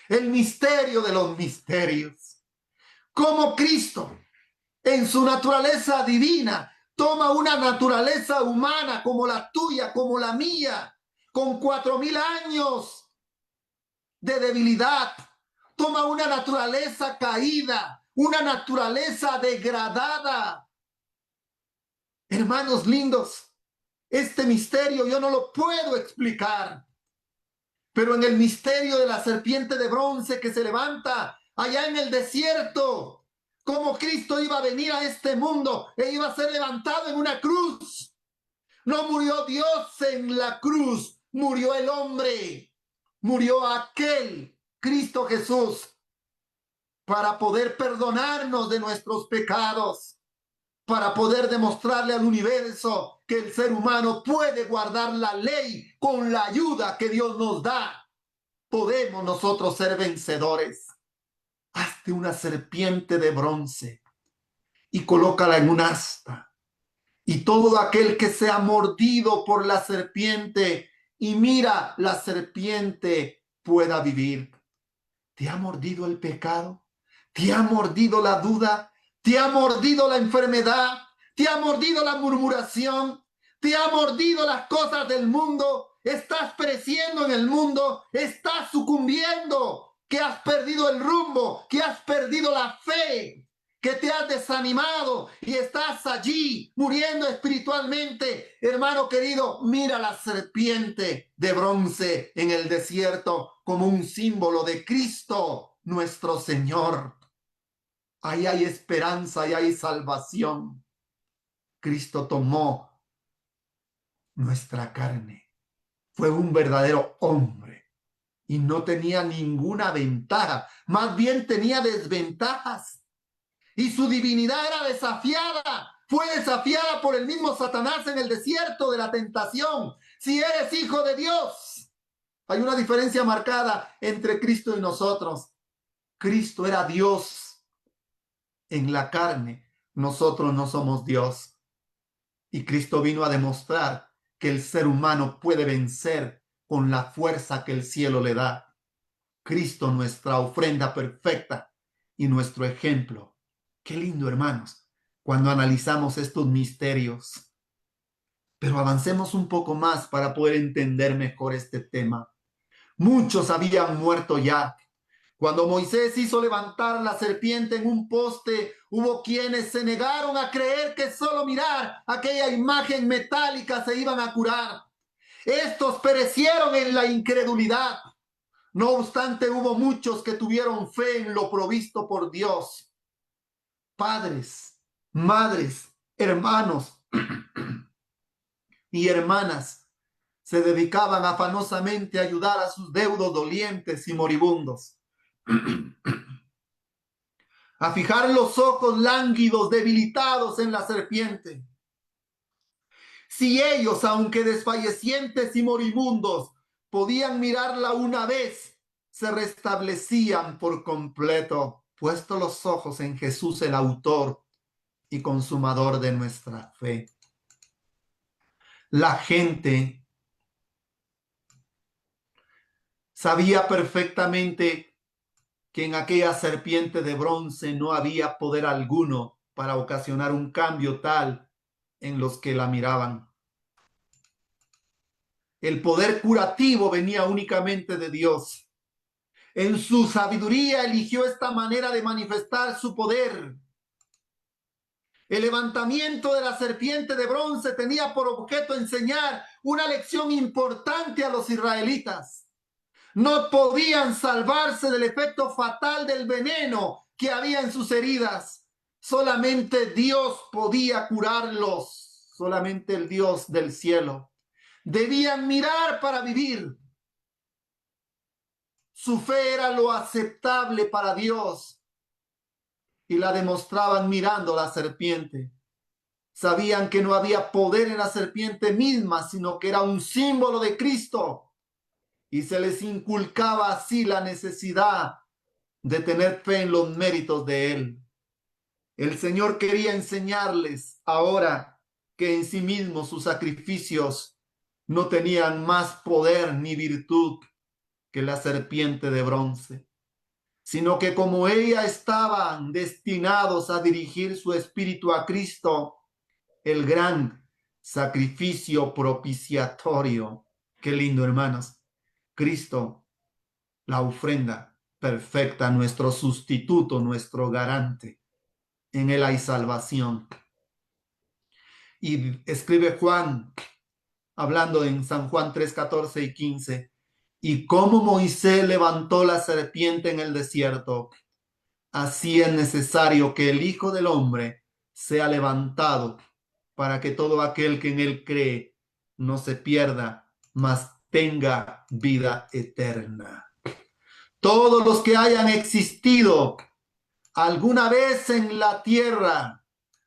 el misterio de los misterios. Cómo Cristo, en su naturaleza divina, toma una naturaleza humana como la tuya, como la mía, con 4000 años de debilidad. Toma una naturaleza caída, una naturaleza degradada. Hermanos lindos, este misterio yo no lo puedo explicar, pero en el misterio de la serpiente de bronce que se levanta allá en el desierto, como Cristo iba a venir a este mundo e iba a ser levantado en una cruz. No murió Dios en la cruz, murió el hombre, murió aquel Cristo Jesús para poder perdonarnos de nuestros pecados, para poder demostrarle al universo que el ser humano puede guardar la ley con la ayuda que Dios nos da. podemos nosotros ser vencedores. Hazte una serpiente de bronce y colócala en un asta. Y todo aquel que sea mordido por la serpiente y mira la serpiente pueda vivir. ¿Te ha mordido el pecado? ¿Te ha mordido la duda? ¿Te ha mordido la enfermedad? ¿Te ha mordido la murmuración? ¿Te ha mordido las cosas del mundo? ¿Estás pereciendo en el mundo? ¿Estás sucumbiendo? ¿Que has perdido el rumbo? ¿Que has perdido la fe? ¿Que te has desanimado y estás allí muriendo espiritualmente? Hermano querido, mira la serpiente de bronce en el desierto como un símbolo de Cristo, nuestro Señor. Ahí hay esperanza, ahí hay salvación. Cristo tomó nuestra carne. Fue un verdadero hombre y no tenía ninguna ventaja, más bien tenía desventajas. Y su divinidad era desafiada. Fue desafiada por el mismo Satanás en el desierto de la tentación. Si eres hijo de Dios, hay una diferencia marcada entre Cristo y nosotros. Cristo era Dios en la carne. Nosotros no somos Dios. Y Cristo vino a demostrar que el ser humano puede vencer con la fuerza que el cielo le da. Cristo, nuestra ofrenda perfecta y nuestro ejemplo. Qué lindo, hermanos, cuando analizamos estos misterios. Pero avancemos un poco más para poder entender mejor este tema. Muchos habían muerto ya. Cuando Moisés hizo levantar la serpiente en un poste, hubo quienes se negaron a creer que solo mirar aquella imagen metálica se iban a curar. Estos perecieron en la incredulidad. No obstante, hubo muchos que tuvieron fe en lo provisto por Dios. Padres, madres, hermanos y hermanas se dedicaban afanosamente a ayudar a sus deudos dolientes y moribundos, a fijar los ojos lánguidos, debilitados en la serpiente. Si ellos, aunque desfallecientes y moribundos, podían mirarla una vez, se restablecían por completo, puesto los ojos en Jesús, el autor y consumador de nuestra fe. La gente sabía perfectamente que en aquella serpiente de bronce no había poder alguno para ocasionar un cambio tal en los que la miraban. El poder curativo venía únicamente de Dios. En su sabiduría eligió esta manera de manifestar su poder. El levantamiento de la serpiente de bronce tenía por objeto enseñar una lección importante a los israelitas. No podían salvarse del efecto fatal del veneno que había en sus heridas. Solamente Dios podía curarlos, solamente el Dios del cielo. Debían mirar para vivir. Su fe era lo aceptable para Dios y la demostraban mirando la serpiente. Sabían que no había poder en la serpiente misma, sino que era un símbolo de Cristo. Y se les inculcaba así la necesidad de tener fe en los méritos de Él. El Señor quería enseñarles ahora que en sí mismos sus sacrificios no tenían más poder ni virtud que la serpiente de bronce, sino que como ella estaban destinados a dirigir su espíritu a Cristo, el gran sacrificio propiciatorio. Qué lindo, hermanos. Cristo, la ofrenda perfecta, nuestro sustituto, nuestro garante. En él hay salvación. Y escribe Juan, hablando en San Juan 3, 14 y 15, y como Moisés levantó la serpiente en el desierto, así es necesario que el Hijo del Hombre sea levantado para que todo aquel que en él cree no se pierda, mas tenga vida eterna. Todos los que hayan existido alguna vez en la tierra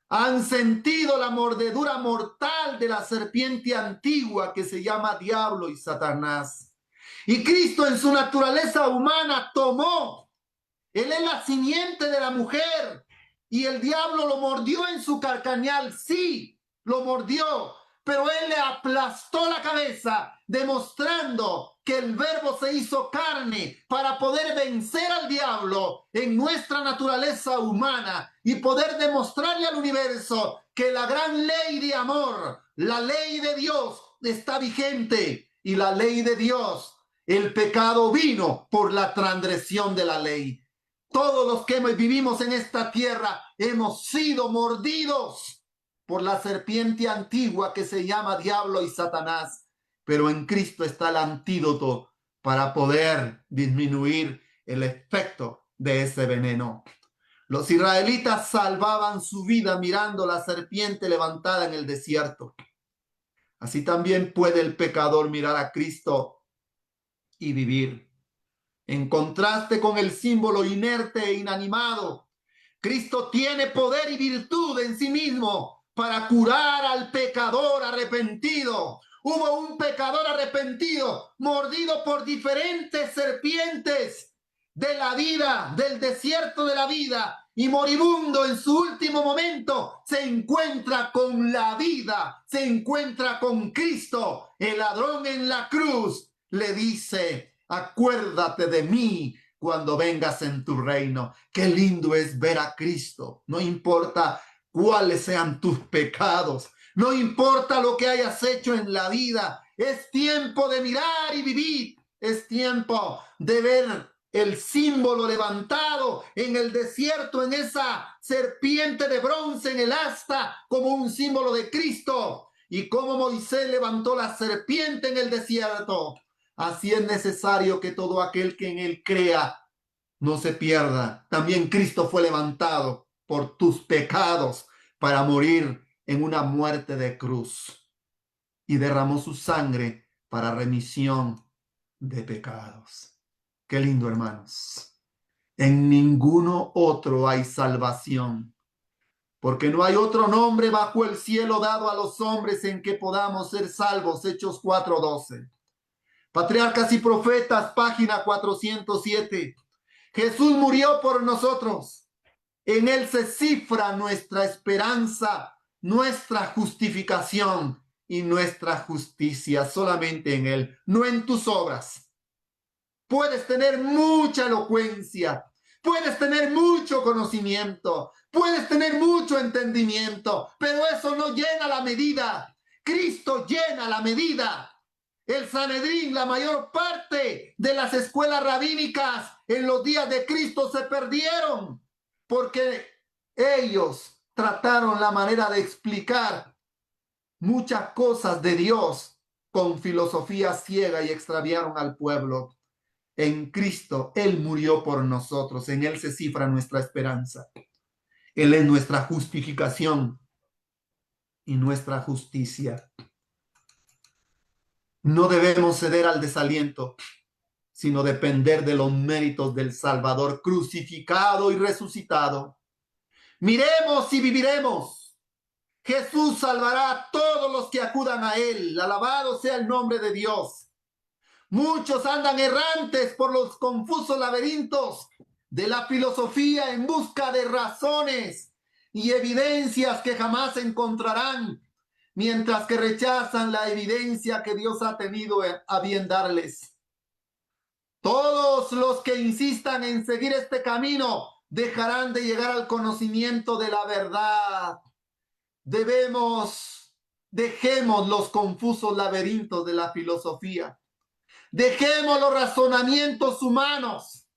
han sentido la mordedura mortal de la serpiente antigua que se llama Diablo y Satanás. Y Cristo en su naturaleza humana tomó. Él es la simiente de la mujer. Y el diablo lo mordió en su carcañal. Sí, lo mordió. Pero él le aplastó la cabeza, demostrando que el verbo se hizo carne para poder vencer al diablo en nuestra naturaleza humana y poder demostrarle al universo que la gran ley de amor, la ley de Dios, está vigente. Y la ley de Dios, el pecado vino por la transgresión de la ley. Todos los que vivimos en esta tierra hemos sido mordidos por la serpiente antigua que se llama diablo y Satanás, pero en Cristo está el antídoto para poder disminuir el efecto de ese veneno. Los israelitas salvaban su vida mirando la serpiente levantada en el desierto. Así también puede el pecador mirar a Cristo y vivir. En contraste con el símbolo inerte e inanimado, Cristo tiene poder y virtud en sí mismo para curar al pecador arrepentido. Hubo un pecador arrepentido, mordido por diferentes serpientes de la vida, del desierto de la vida, y moribundo en su último momento, se encuentra con la vida, se encuentra con Cristo. El ladrón en la cruz le dice: acuérdate de mí cuando vengas en tu reino. Qué lindo es ver a Cristo. No importa cuáles sean tus pecados, no importa lo que hayas hecho en la vida, es tiempo de mirar y vivir. Es tiempo de ver el símbolo levantado en el desierto, en esa serpiente de bronce en el asta, como un símbolo de Cristo. Y como Moisés levantó la serpiente en el desierto, así es necesario que todo aquel que en él crea no se pierda. También Cristo fue levantado por tus pecados para morir en una muerte de cruz y derramó su sangre para remisión de pecados. Qué lindo, hermanos. En ninguno otro hay salvación, porque no hay otro nombre bajo el cielo dado a los hombres en que podamos ser salvos. Hechos 4:12. Patriarcas y Profetas, página 407. Jesús murió por nosotros. En él se cifra nuestra esperanza, nuestra justificación y nuestra justicia. Solamente en él, no en tus obras. Puedes tener mucha elocuencia, puedes tener mucho conocimiento, puedes tener mucho entendimiento, pero eso no llena la medida. Cristo llena la medida. El Sanedrín, la mayor parte de las escuelas rabínicas en los días de Cristo se perdieron porque ellos trataron la manera de explicar muchas cosas de Dios con filosofía ciega y extraviaron al pueblo. En Cristo, Él murió por nosotros. En Él se cifra nuestra esperanza. Él es nuestra justificación y nuestra justicia. No debemos ceder al desaliento, sino depender de los méritos del Salvador crucificado y resucitado. Miremos y viviremos. Jesús salvará a todos los que acudan a Él. Alabado sea el nombre de Dios. Muchos andan errantes por los confusos laberintos de la filosofía en busca de razones y evidencias que jamás encontrarán, mientras que rechazan la evidencia que Dios ha tenido a bien darles. Todos los que insistan en seguir este camino dejarán de llegar al conocimiento de la verdad. Dejemos los confusos laberintos de la filosofía. Dejemos los razonamientos humanos,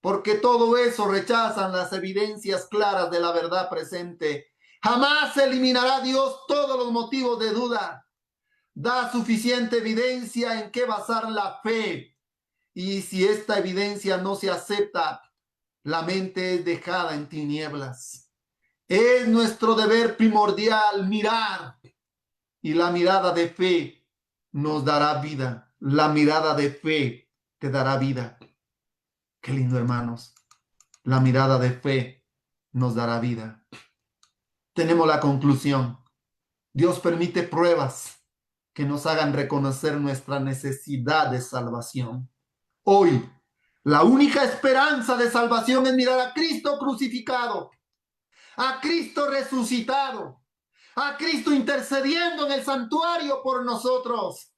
porque todo eso rechazan las evidencias claras de la verdad presente. Jamás eliminará Dios todos los motivos de duda. Da suficiente evidencia en que basar la fe. Y si esta evidencia no se acepta, la mente es dejada en tinieblas. Es nuestro deber primordial mirar, y la mirada de fe nos dará vida. La mirada de fe te dará vida. Qué lindo, hermanos. La mirada de fe nos dará vida. Tenemos la conclusión. Dios permite pruebas que nos hagan reconocer nuestra necesidad de salvación. Hoy, la única esperanza de salvación es mirar a Cristo crucificado, a Cristo resucitado, a Cristo intercediendo en el santuario por nosotros.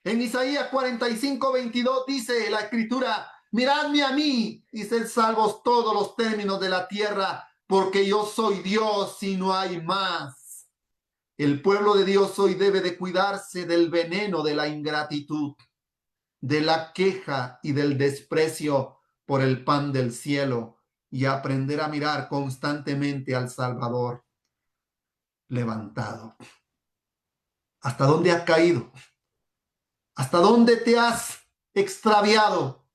En Isaías 45:22 dice la escritura: miradme a mí y sed salvos todos los términos de la tierra, porque yo soy Dios y no hay más. El pueblo de Dios hoy debe de cuidarse del veneno de la ingratitud, de la queja y del desprecio por el pan del cielo, y aprender a mirar constantemente al Salvador levantado. ¿Hasta dónde has caído? ¿Hasta dónde te has extraviado?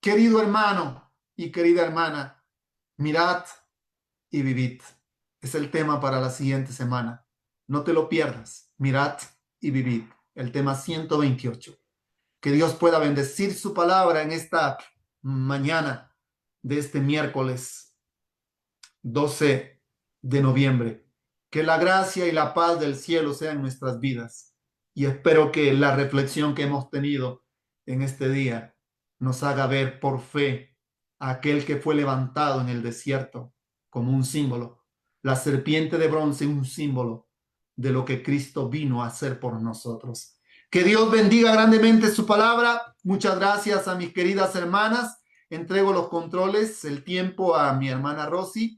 Querido hermano y querida hermana, mirad y vivid. Es el tema para la siguiente semana. No te lo pierdas. Mirad y vivid. El tema 128. Que Dios pueda bendecir su palabra en esta mañana de este miércoles 12 de noviembre. Que la gracia y la paz del cielo sean nuestras vidas. Y espero que la reflexión que hemos tenido en este día nos haga ver por fe a aquel que fue levantado en el desierto como un símbolo. La serpiente de bronce, un símbolo de lo que Cristo vino a hacer por nosotros. Que Dios bendiga grandemente su palabra. Muchas gracias a mis queridas hermanas. Entrego los controles, el tiempo a mi hermana Rosy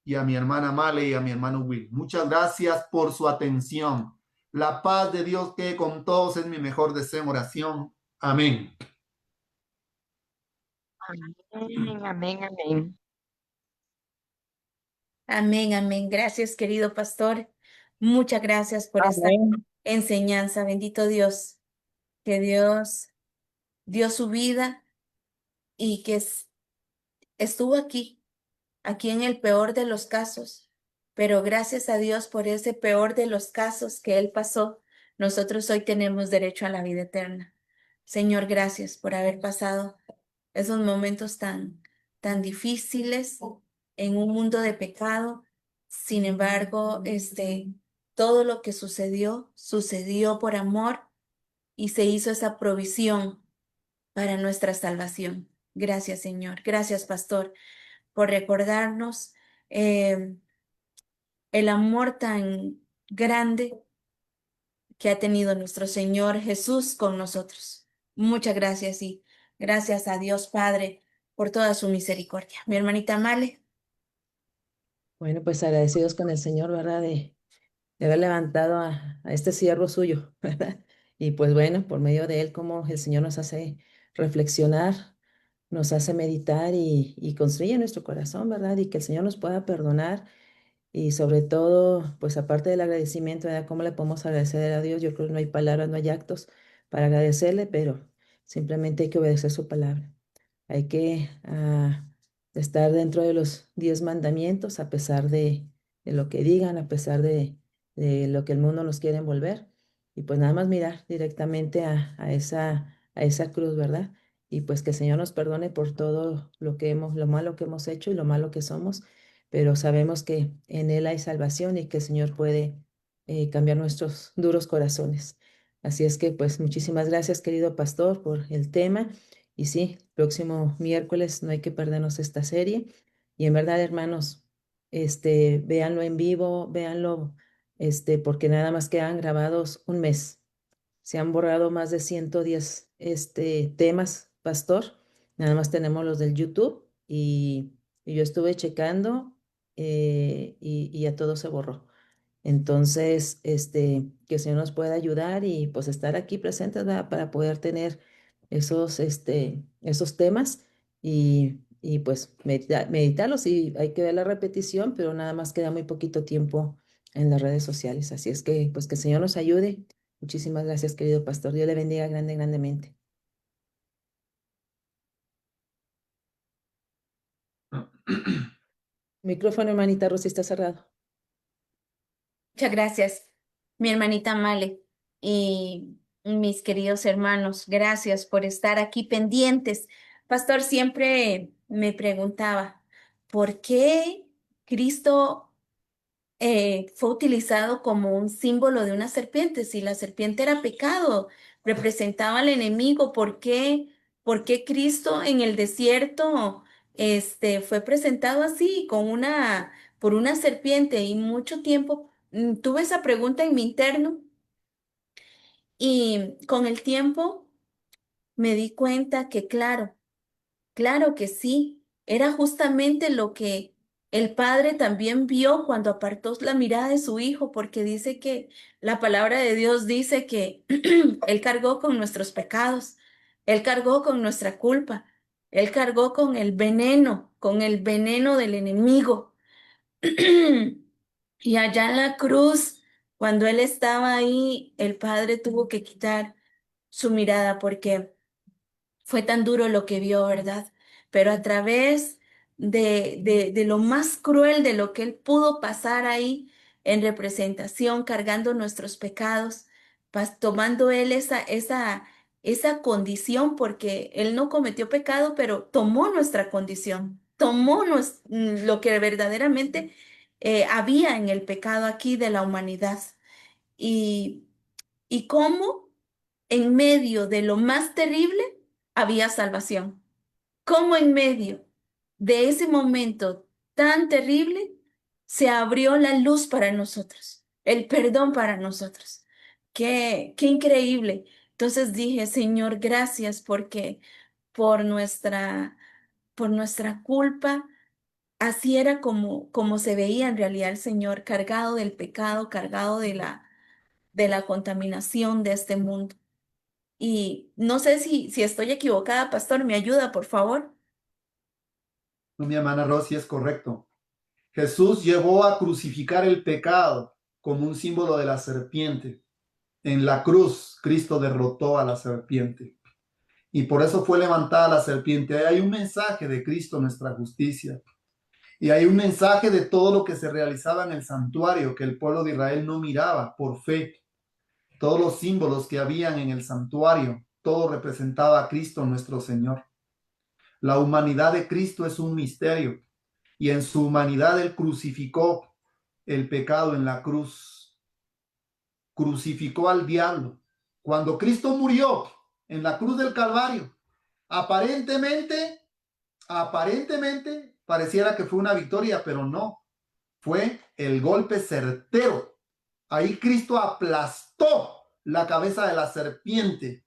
y a mi hermana Male y a mi hermano Will. Muchas gracias por su atención. La paz de Dios que con todos es mi mejor deseo en oración. Amén. Amén, amén, amén. Amén, amén. Gracias, querido pastor. Muchas gracias por esta Amén. enseñanza. Bendito Dios, que Dios dio su vida y que estuvo aquí en el peor de los casos. Pero gracias a Dios por ese peor de los casos que Él pasó, nosotros hoy tenemos derecho a la vida eterna. Señor, gracias por haber pasado esos momentos tan difíciles en un mundo de pecado. Sin embargo, todo lo que sucedió por amor y se hizo esa provisión para nuestra salvación. Gracias, Señor. Gracias, Pastor, por recordarnos eh, el amor tan grande que ha tenido nuestro Señor Jesús con nosotros. Muchas gracias y gracias a Dios Padre por toda su misericordia. Mi hermanita Male. Bueno, pues agradecidos con el Señor, ¿verdad? De haber levantado a este siervo suyo, ¿verdad? Y pues bueno, por medio de él, como el Señor nos hace reflexionar, nos hace meditar y construye nuestro corazón, ¿verdad? Y que el Señor nos pueda perdonar. Y sobre todo, pues aparte del agradecimiento, ¿verdad? ¿Cómo le podemos agradecer a Dios? Yo creo que no hay palabras, no hay actos para agradecerle, pero simplemente hay que obedecer su palabra. Hay que estar dentro de los 10 mandamientos, a pesar de lo que digan, a pesar de lo que el mundo nos quiere envolver. Y pues nada más mirar directamente a esa cruz, ¿verdad? Y pues que el Señor nos perdone por todo lo malo que hemos hecho y lo malo que somos, pero sabemos que en Él hay salvación y que el Señor puede cambiar nuestros duros corazones. Así es que pues muchísimas gracias, querido pastor, por el tema. Y sí, próximo miércoles no hay que perdernos esta serie. Y en verdad, hermanos, véanlo en vivo, véanlo, porque nada más quedan grabados un mes. Se han borrado más de 110, temas, pastor. Nada más tenemos los del YouTube y yo estuve checando y ya todo se borró. Entonces, que el Señor nos pueda ayudar y pues estar aquí presentes, ¿verdad? Para poder tener esos temas y pues meditarlos y hay que ver la repetición, pero nada más queda muy poquito tiempo en las redes sociales. Así es que pues que el Señor nos ayude. Muchísimas gracias, querido pastor. Dios le bendiga grandemente. Micrófono, hermanita Rosy, está cerrado. Muchas gracias, mi hermanita Male y mis queridos hermanos. Gracias por estar aquí pendientes. Pastor siempre me preguntaba, ¿por qué Cristo fue utilizado como un símbolo de una serpiente. Si la serpiente era pecado, representaba al enemigo. ¿Por qué Cristo en el desierto fue presentado así, por una serpiente? Y mucho tiempo tuve esa pregunta en mi interno y con el tiempo me di cuenta que claro que sí, era justamente lo que el padre también vio cuando apartó la mirada de su hijo, porque dice que la palabra de Dios dice que él cargó con nuestros pecados, él cargó con nuestra culpa, él cargó con el veneno del enemigo. Y allá en la cruz, cuando él estaba ahí, el padre tuvo que quitar su mirada porque fue tan duro lo que vio, ¿verdad? Pero a través de lo más cruel de lo que él pudo pasar ahí en representación, cargando nuestros pecados, tomando él esa condición, porque él no cometió pecado, pero tomó nuestra condición, tomó lo que verdaderamente había en el pecado aquí de la humanidad. Y, y cómo en medio de lo más terrible había salvación. Cómo en medio de ese momento tan terrible se abrió la luz para nosotros, el perdón para nosotros. Qué increíble. Entonces dije, Señor, gracias porque por por nuestra culpa, así era como se veía en realidad el Señor, cargado del pecado, cargado de la contaminación de este mundo. Y no sé si estoy equivocada, pastor, me ayuda, por favor. No, mi hermana Rosy, es correcto. Jesús llevó a crucificar el pecado como un símbolo de la serpiente. En la cruz, Cristo derrotó a la serpiente. Y por eso fue levantada la serpiente. Hay un mensaje de Cristo, nuestra justicia. Y hay un mensaje de todo lo que se realizaba en el santuario, que el pueblo de Israel no miraba por fe. Todos los símbolos que habían en el santuario, todo representaba a Cristo nuestro Señor. La humanidad de Cristo es un misterio. Y en su humanidad Él crucificó el pecado en la cruz. Crucificó al diablo. Cuando Cristo murió en la cruz del Calvario, aparentemente pareciera que fue una victoria, pero no. Fue el golpe certero. Ahí Cristo aplastó la cabeza de la serpiente.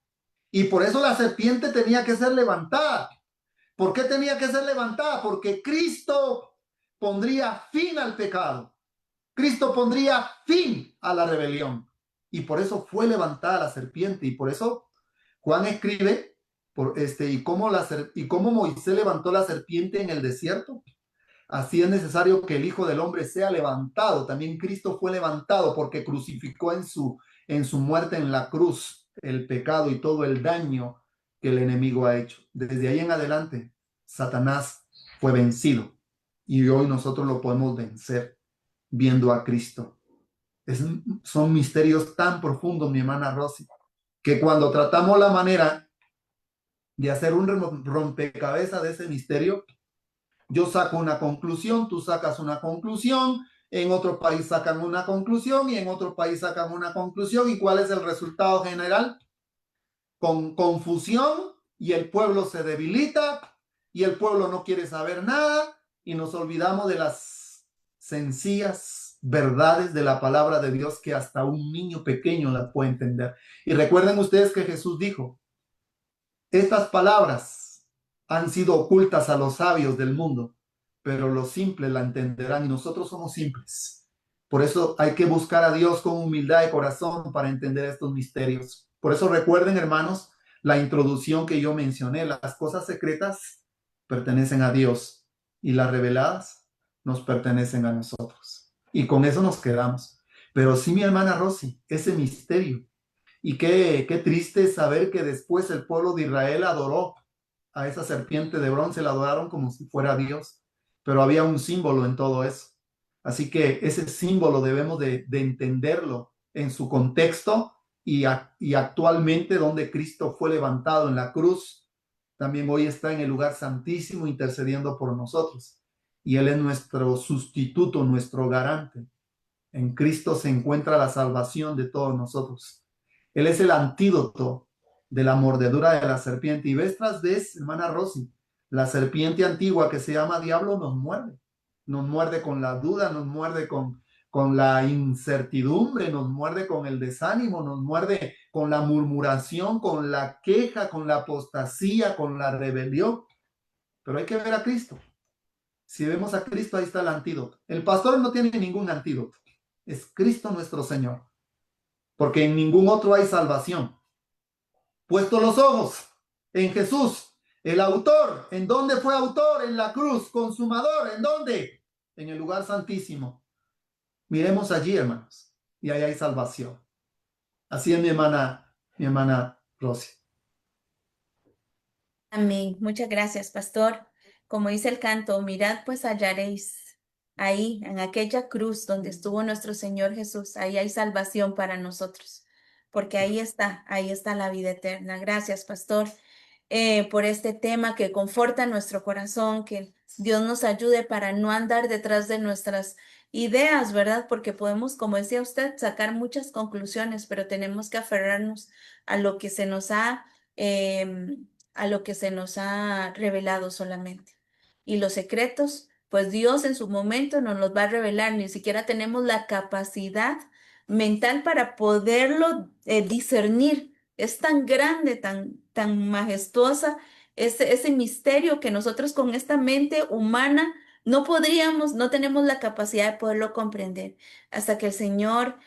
Y por eso la serpiente tenía que ser levantada. ¿Por qué tenía que ser levantada? Porque Cristo pondría fin al pecado. Cristo pondría fin a la rebelión. Y por eso fue levantada la serpiente. Y por eso Juan escribe y cómo Moisés levantó la serpiente en el desierto. Así es necesario que el Hijo del Hombre sea levantado. También Cristo fue levantado porque crucificó en su muerte en la cruz el pecado y todo el daño que el enemigo ha hecho. Desde ahí en adelante, Satanás fue vencido y hoy nosotros lo podemos vencer viendo a Cristo. Son misterios tan profundos, mi hermana Rosy, que cuando tratamos la manera de hacer un rompecabezas de ese misterio, yo saco una conclusión, tú sacas una conclusión, en otro país sacan una conclusión y en otro país sacan una conclusión. ¿Y cuál es el resultado general? Con confusión, y el pueblo se debilita y el pueblo no quiere saber nada y nos olvidamos de las sencillas verdades de la palabra de Dios que hasta un niño pequeño las puede entender. Y recuerden ustedes que Jesús dijo, estas palabras han sido ocultas a los sabios del mundo, pero los simples la entenderán y nosotros somos simples. Por eso hay que buscar a Dios con humildad de corazón para entender estos misterios. Por eso recuerden, hermanos, la introducción que yo mencioné. Las cosas secretas pertenecen a Dios y las reveladas nos pertenecen a nosotros. Y con eso nos quedamos. Pero sí, mi hermana Rosy, ese misterio. Y qué triste saber que después el pueblo de Israel adoró a esa serpiente de bronce, la adoraron como si fuera Dios, pero había un símbolo en todo eso. Así que ese símbolo debemos de entenderlo en su contexto y actualmente donde Cristo fue levantado en la cruz, también hoy está en el lugar santísimo intercediendo por nosotros. Y Él es nuestro sustituto, nuestro garante En Cristo se encuentra la salvación de todos nosotros. Él es el antídoto de la mordedura de la serpiente. Y ves tras vez, hermana Rosy, la serpiente antigua que se llama diablo nos muerde. Nos muerde con la duda, nos muerde con la incertidumbre, nos muerde con el desánimo, nos muerde con la murmuración, con la queja, con la apostasía, con la rebelión. Pero hay que ver a Cristo. Si vemos a Cristo, ahí está el antídoto. El pastor no tiene ningún antídoto. Es Cristo nuestro Señor. Porque en ningún otro hay salvación. Puesto los ojos en Jesús, el autor. ¿En dónde fue autor? En la cruz. Consumador. ¿En dónde? En el lugar santísimo. Miremos allí, hermanos. Y ahí hay salvación. Así es mi hermana Rosy. Amén. Muchas gracias, pastor. Como dice el canto, mirad pues hallaréis ahí, en aquella cruz donde estuvo nuestro Señor Jesús. Ahí hay salvación para nosotros, porque ahí está la vida eterna. Gracias, pastor, por este tema que conforta nuestro corazón, que Dios nos ayude para no andar detrás de nuestras ideas, ¿verdad? Porque podemos, como decía usted, sacar muchas conclusiones, pero tenemos que aferrarnos a lo que se nos ha a lo que se nos ha revelado solamente. Y los secretos, pues Dios en su momento nos los va a revelar, ni siquiera tenemos la capacidad mental para poderlo discernir. Es tan grande, tan majestuosa ese misterio que nosotros con esta mente humana no podríamos, no tenemos la capacidad de poderlo comprender hasta que el Señor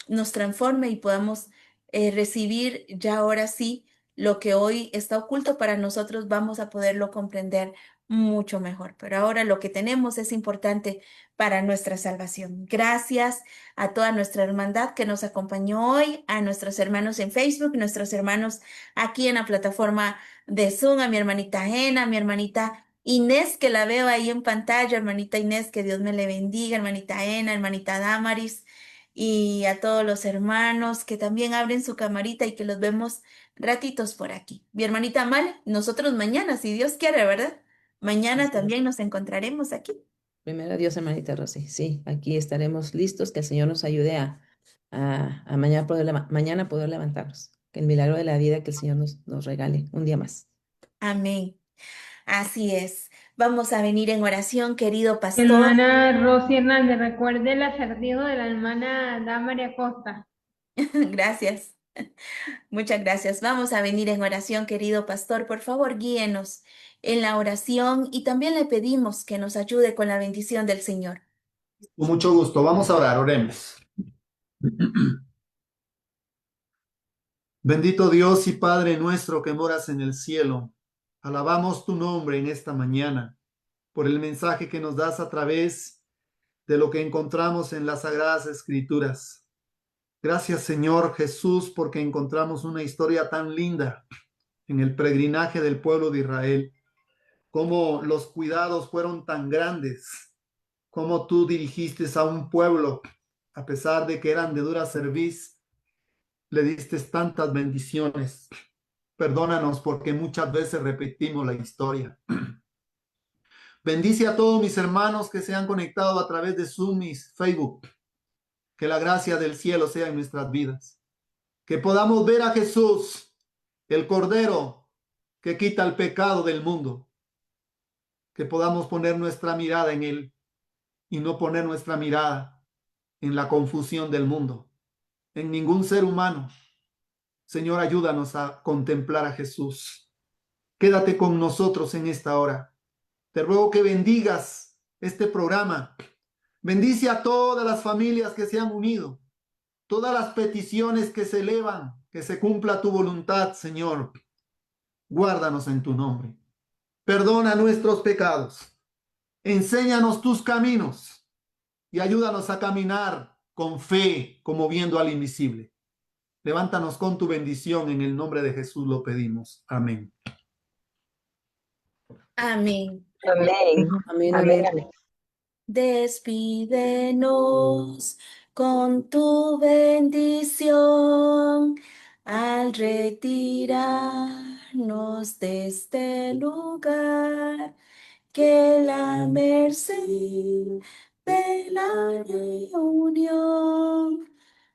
nos transforme y podamos recibir ya ahora sí lo que hoy está oculto para nosotros, vamos a poderlo comprender mucho mejor. Pero ahora lo que tenemos es importante para nuestra salvación. Gracias a toda nuestra hermandad que nos acompañó hoy, a nuestros hermanos en Facebook, nuestros hermanos aquí en la plataforma de Zoom, a mi hermanita Jena, a mi hermanita Inés, que la veo ahí en pantalla, hermanita Inés, que Dios me le bendiga, hermanita Jena, hermanita Damaris, y a todos los hermanos que también abren su camarita y que los vemos ratitos por aquí. Mi hermanita Mal, nosotros mañana, si Dios quiere, ¿verdad? Mañana Así es. también nos encontraremos aquí. Primero Dios, hermanita Rosy. Sí, aquí estaremos listos, que el Señor nos ayude a mañana poder levantarnos. Que el milagro de la vida que el Señor nos regale un día más. Amén. Así es. Vamos a venir en oración, querido pastor. Hermana Rosy Hernández, recuerde el acertijo de la hermana Damaria Costa. Gracias. Muchas gracias. Vamos a venir en oración, querido pastor. Por favor, guíenos en la oración y también le pedimos que nos ayude con la bendición del Señor. Con mucho gusto. Vamos a orar. Oremos. Bendito Dios y Padre nuestro que moras en el cielo. Alabamos tu nombre en esta mañana por el mensaje que nos das a través de lo que encontramos en las Sagradas Escrituras. Gracias, Señor Jesús, porque encontramos una historia tan linda en el peregrinaje del pueblo de Israel, cómo los cuidados fueron tan grandes, cómo tú dirigiste a un pueblo, a pesar de que eran de dura cerviz, le diste tantas bendiciones. Perdónanos porque muchas veces repetimos la historia. Bendice a todos mis hermanos que se han conectado a través de Zoom y Facebook. Que la gracia del cielo sea en nuestras vidas. Que podamos ver a Jesús, el Cordero que quita el pecado del mundo. Que podamos poner nuestra mirada en Él y no poner nuestra mirada en la confusión del mundo, en ningún ser humano. Señor, ayúdanos a contemplar a Jesús. Quédate con nosotros en esta hora. Te ruego que bendigas este programa. Bendice a todas las familias que se han unido, todas las peticiones que se elevan, que se cumpla tu voluntad, Señor. Guárdanos en tu nombre. Perdona nuestros pecados. Enséñanos tus caminos y ayúdanos a caminar con fe, como viendo al invisible. Levántanos con tu bendición, en el nombre de Jesús lo pedimos. Amén. Amén. Amén. Amén, Amén. amén. Amén. Despídenos con tu bendición al retirarnos de este lugar. Que la merced de la reunión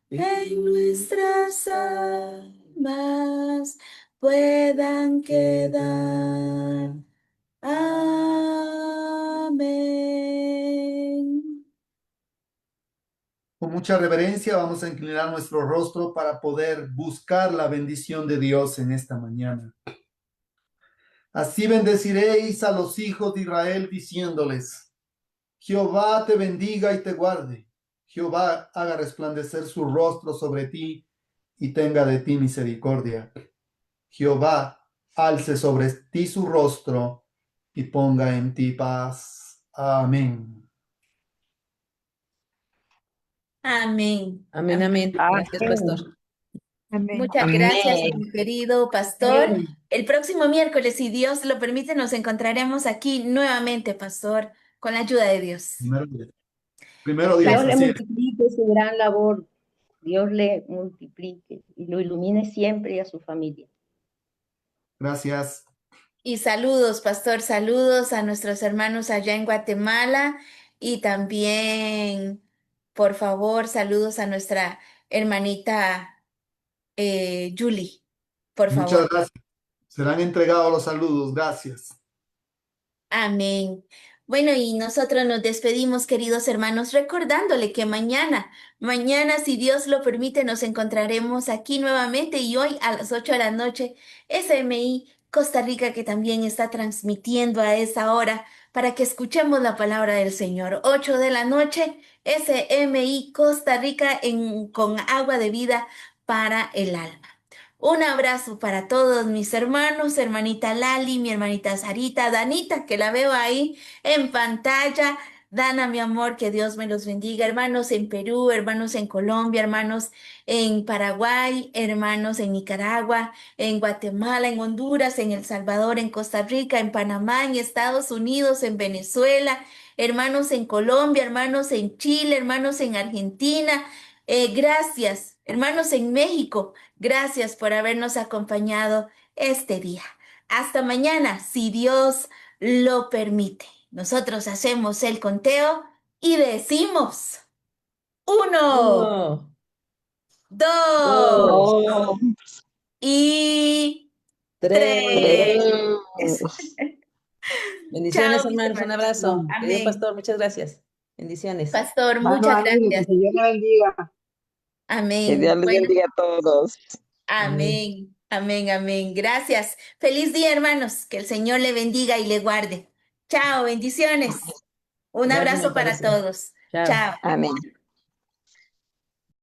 en nuestras almas puedan quedar. Amén. Con mucha reverencia vamos a inclinar nuestro rostro para poder buscar la bendición de Dios en esta mañana. Así bendeciréis a los hijos de Israel diciéndoles: Jehová te bendiga y te guarde. Jehová haga resplandecer su rostro sobre ti y tenga de ti misericordia. Jehová alce sobre ti su rostro y ponga en ti paz. Amén. Amén. Amén, amén. Gracias, pastor. Amén. Muchas gracias, Amén. mi querido pastor. Amén. El próximo miércoles, si Dios lo permite, nos encontraremos aquí nuevamente, pastor, con la ayuda de Dios. Primero Dios, Dios le así es. multiplique su gran labor. Dios le multiplique y lo ilumine siempre y a su familia. Gracias. Y saludos, pastor, saludos a nuestros hermanos allá en Guatemala y también, por favor, saludos a nuestra hermanita Julie, por Muchas favor. gracias. Serán entregados los saludos. Gracias. Amén. Bueno, y nosotros nos despedimos, queridos hermanos, recordándole que mañana, si Dios lo permite, nos encontraremos aquí nuevamente y hoy a las 8 de la noche, SMI Costa Rica, que también está transmitiendo a esa hora para que escuchemos la palabra del Señor. 8 de la noche, SMI Costa Rica con agua de vida para el alma. Un abrazo para todos mis hermanos, hermanita Lali, mi hermanita Sarita, Danita, que la veo ahí en pantalla. Dana, mi amor, que Dios me los bendiga. Hermanos en Perú, hermanos en Colombia, hermanos en Paraguay, hermanos en Nicaragua, en Guatemala, en Honduras, en El Salvador, en Costa Rica, en Panamá, en Estados Unidos, en Venezuela, hermanos en Colombia, hermanos en Chile, hermanos en Argentina. Gracias, hermanos en México. Gracias por habernos acompañado este día. Hasta mañana, si Dios lo permite. Nosotros hacemos el conteo y decimos 1, 1, 2 2, Oh, y 3. 3. Bendiciones, Chao, mis hermanos. Un hermanos. abrazo. Querido Amén. pastor, muchas gracias. Bendiciones. Pastor, Mano muchas ánimo, que gracias. el Señor le bendiga. que Dios Amén. les Bueno, bendiga a todos. amén, amén, amén. Gracias. Feliz día, hermanos. Que el Señor le bendiga y le guarde. Chao, bendiciones. Un Gracias, abrazo Marta para Lucía. todos. Chao. Chao. Amén.